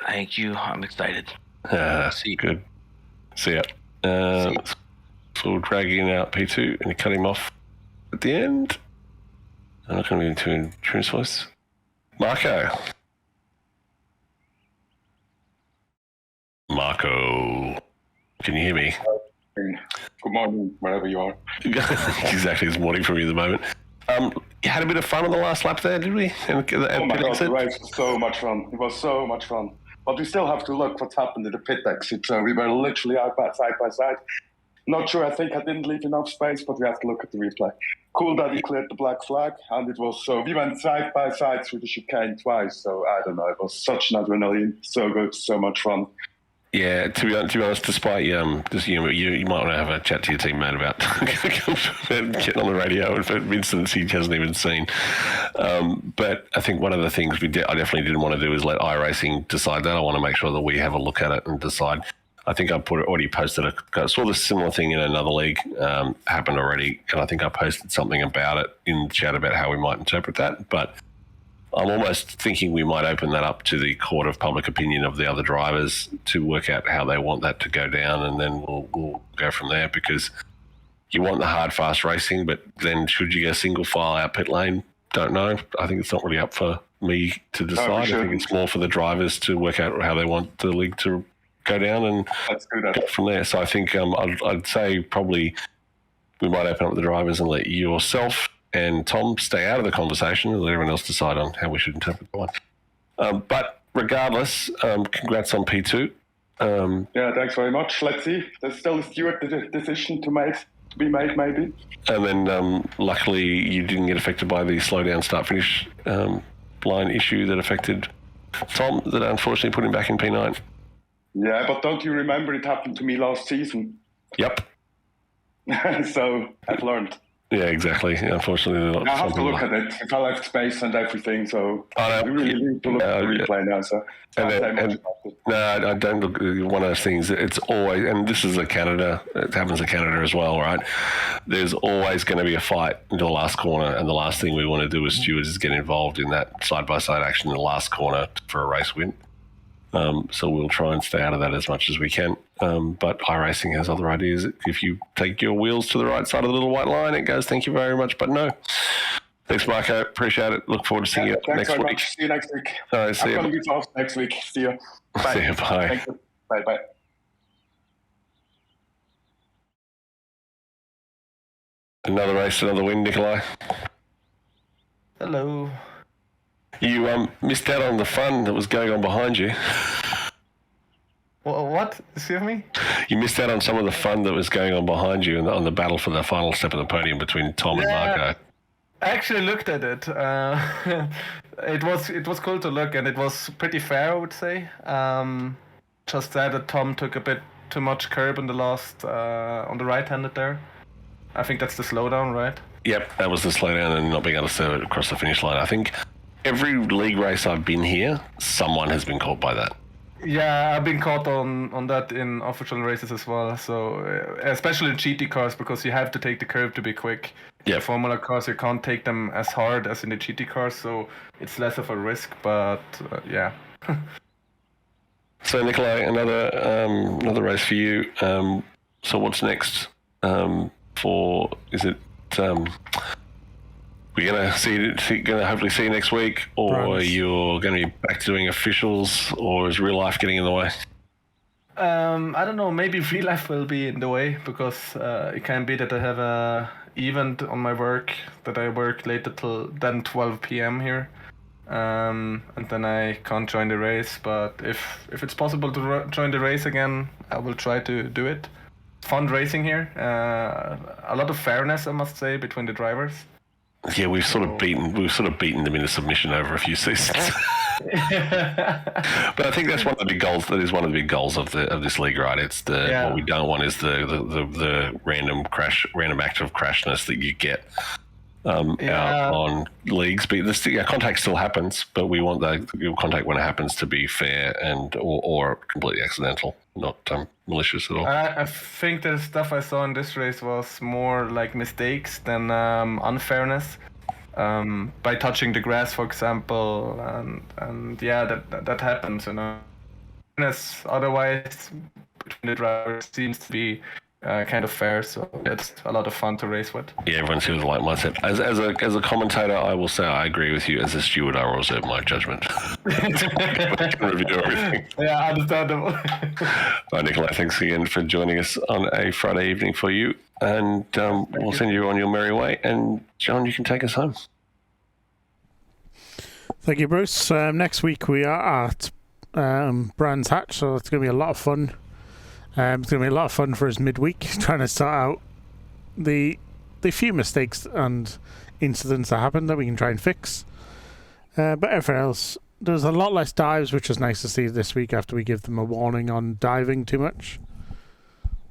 Thank you. I'm excited. See you. Good. See ya. So we'll drag him out P2 and cut him off at the end. I'm not going to get into insurance voice. Marco, can you hear me? Good morning, wherever you are. Exactly, it's morning for me at the moment. You had a bit of fun on the last lap there, did we? Oh my god, the race was so much fun. It was so much fun. But we still have to look what's happened in the pit exit. So we were literally out side by side. Not sure, I think I didn't leave enough space, but we have to look at the replay. Cool that he cleared the black flag, and it was so. We went side by side through the chicane twice, so I don't know. It was such an adrenaline. So good, so much fun. Yeah, to be honest, despite you might want to have a chat to your teammate about getting on the radio for incidents he hasn't even seen. But I think one of the things I definitely didn't want to do is let iRacing decide that. I want to make sure that we have a look at it and decide. I think I already posted I saw this similar thing in another league happened already, and I think I posted something about it in the chat about how we might interpret that. But I'm almost thinking we might open that up to the court of public opinion of the other drivers to work out how they want that to go down, and then we'll go from there, because you want the hard, fast racing, but then should you go single file out pit lane? Don't know. I think it's not really up for me to decide. I think it's more for the drivers to work out how they want the league to go down and go from there. So I think I'd say probably we might open up the drivers and let yourself and Tom stay out of the conversation and let everyone else decide on how we should interpret the one. But regardless, congrats on P2. Yeah, thanks very much. Let's see. There's still a steward decision to be made, maybe. And then luckily you didn't get affected by the slowdown start-finish line issue that affected Tom, that unfortunately put him back in P9. Yeah, but don't you remember it happened to me last season? Yep. So I've learned. Yeah, exactly. Unfortunately, I have to look at it. If I left space and everything, so I we really need to look at the replay now. So no, I don't look. One of those things. It's always, and this is Canada. It happens in Canada as well, right? There's always going to be a fight into the last corner, and the last thing we want to do as stewards is get involved in that side-by-side action in the last corner for a race win. So we'll try and stay out of that as much as we can. But iRacing has other ideas. If you take your wheels to the right side of the little white line, it goes, thank you very much, but no. Thanks, Marco. Appreciate it. Look forward to seeing you next week. Much. See you next week. All right, see you. I'm going to be off next week. See you. Bye. See you. Bye. Thank you. Bye. Another race, another win, Nikolai. Hello. You missed out on the fun that was going on behind you. What? Excuse me? You missed out on some of the fun that was going on behind you on the battle for the final step of the podium between Tom and Marco. I actually looked at it. It was cool to look, and it was pretty fair, I would say. Just that Tom took a bit too much curb in the last on the right-handed there. I think that's the slowdown, right? Yep, that was the slowdown and not being able to serve it across the finish line. I think every league race I've been here, someone has been caught by that. Yeah, I've been caught on that in official races as well. So especially in GT cars, because you have to take the curve to be quick. Yeah. The Formula cars, you can't take them as hard as in the GT cars, so it's less of a risk. But yeah. So Nikolai, another race for you. So what's next? Is it? We're gonna hopefully see you next week, or Promise. You're gonna be back to doing officials, or is real life getting in the way? I don't know. Maybe real life will be in the way, because it can be that I have a event on my work that I work later till then 12 p.m. here, and then I can't join the race. But if it's possible to join the race again, I will try to do it. Fun racing here. A lot of fairness, I must say, between the drivers. Yeah, we've sort of beaten them into submission over a few seasons. But I think that's one of the big goals. That is one of the big goals of this league, right? It's what we don't want is the random act of crashness that you get out on leagues. But contact still happens, but we want the contact when it happens to be fair and or completely accidental, not malicious at all. I think the stuff I saw in this race was more like mistakes than unfairness. By touching the grass, for example, and yeah, that happens, you know. Otherwise, between the drivers seems to be kind of fair, so it's a lot of fun to race with. Yeah, everyone seems like mindset. As a commentator, I will say I agree with you. As a steward, I will reserve my judgment. Review everything. Yeah, understandable. All right, Nikolai, thanks again for joining us on a Friday evening for you, and we'll send you on your merry way. And John, you can take us home. Thank you, Bruce. Next week we are at Brands Hatch, so it's going to be a lot of fun. It's going to be a lot of fun for us midweek, trying to sort out the few mistakes and incidents that happened that we can try and fix. But everything else, there's a lot less dives, which was nice to see this week after we give them a warning on diving too much.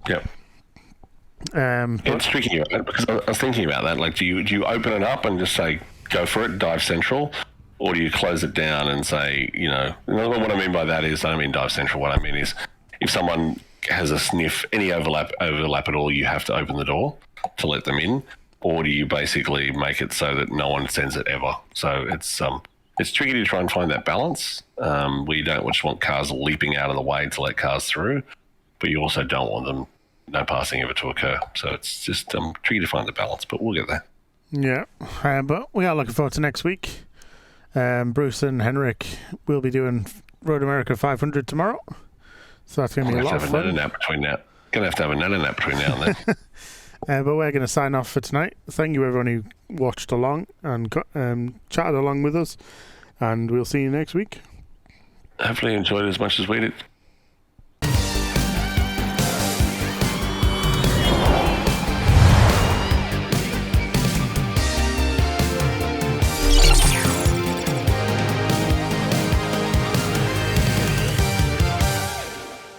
Yep. It's tricky, because I was thinking about that. Like, do you open it up and just say, go for it, dive central? Or do you close it down and say, what I mean by that is, I don't mean dive central. What I mean is, if someone has a sniff, any overlap at all, you have to open the door to let them in, or do you basically make it so that no one sends it ever? So it's tricky to try and find that balance. We don't just want cars leaping out of the way to let cars through, but you also don't want them no passing ever to occur. So it's just tricky to find the balance, but we'll get there. Yeah, but we are looking forward to next week. Bruce and Henrik will be doing Road America 500 tomorrow. So that's going to be a lot of fun. Going to have to have a nana nap between now and then. But we're going to sign off for tonight. Thank you everyone who watched along and chatted along with us. And we'll see you next week. Hopefully you enjoyed it as much as we did.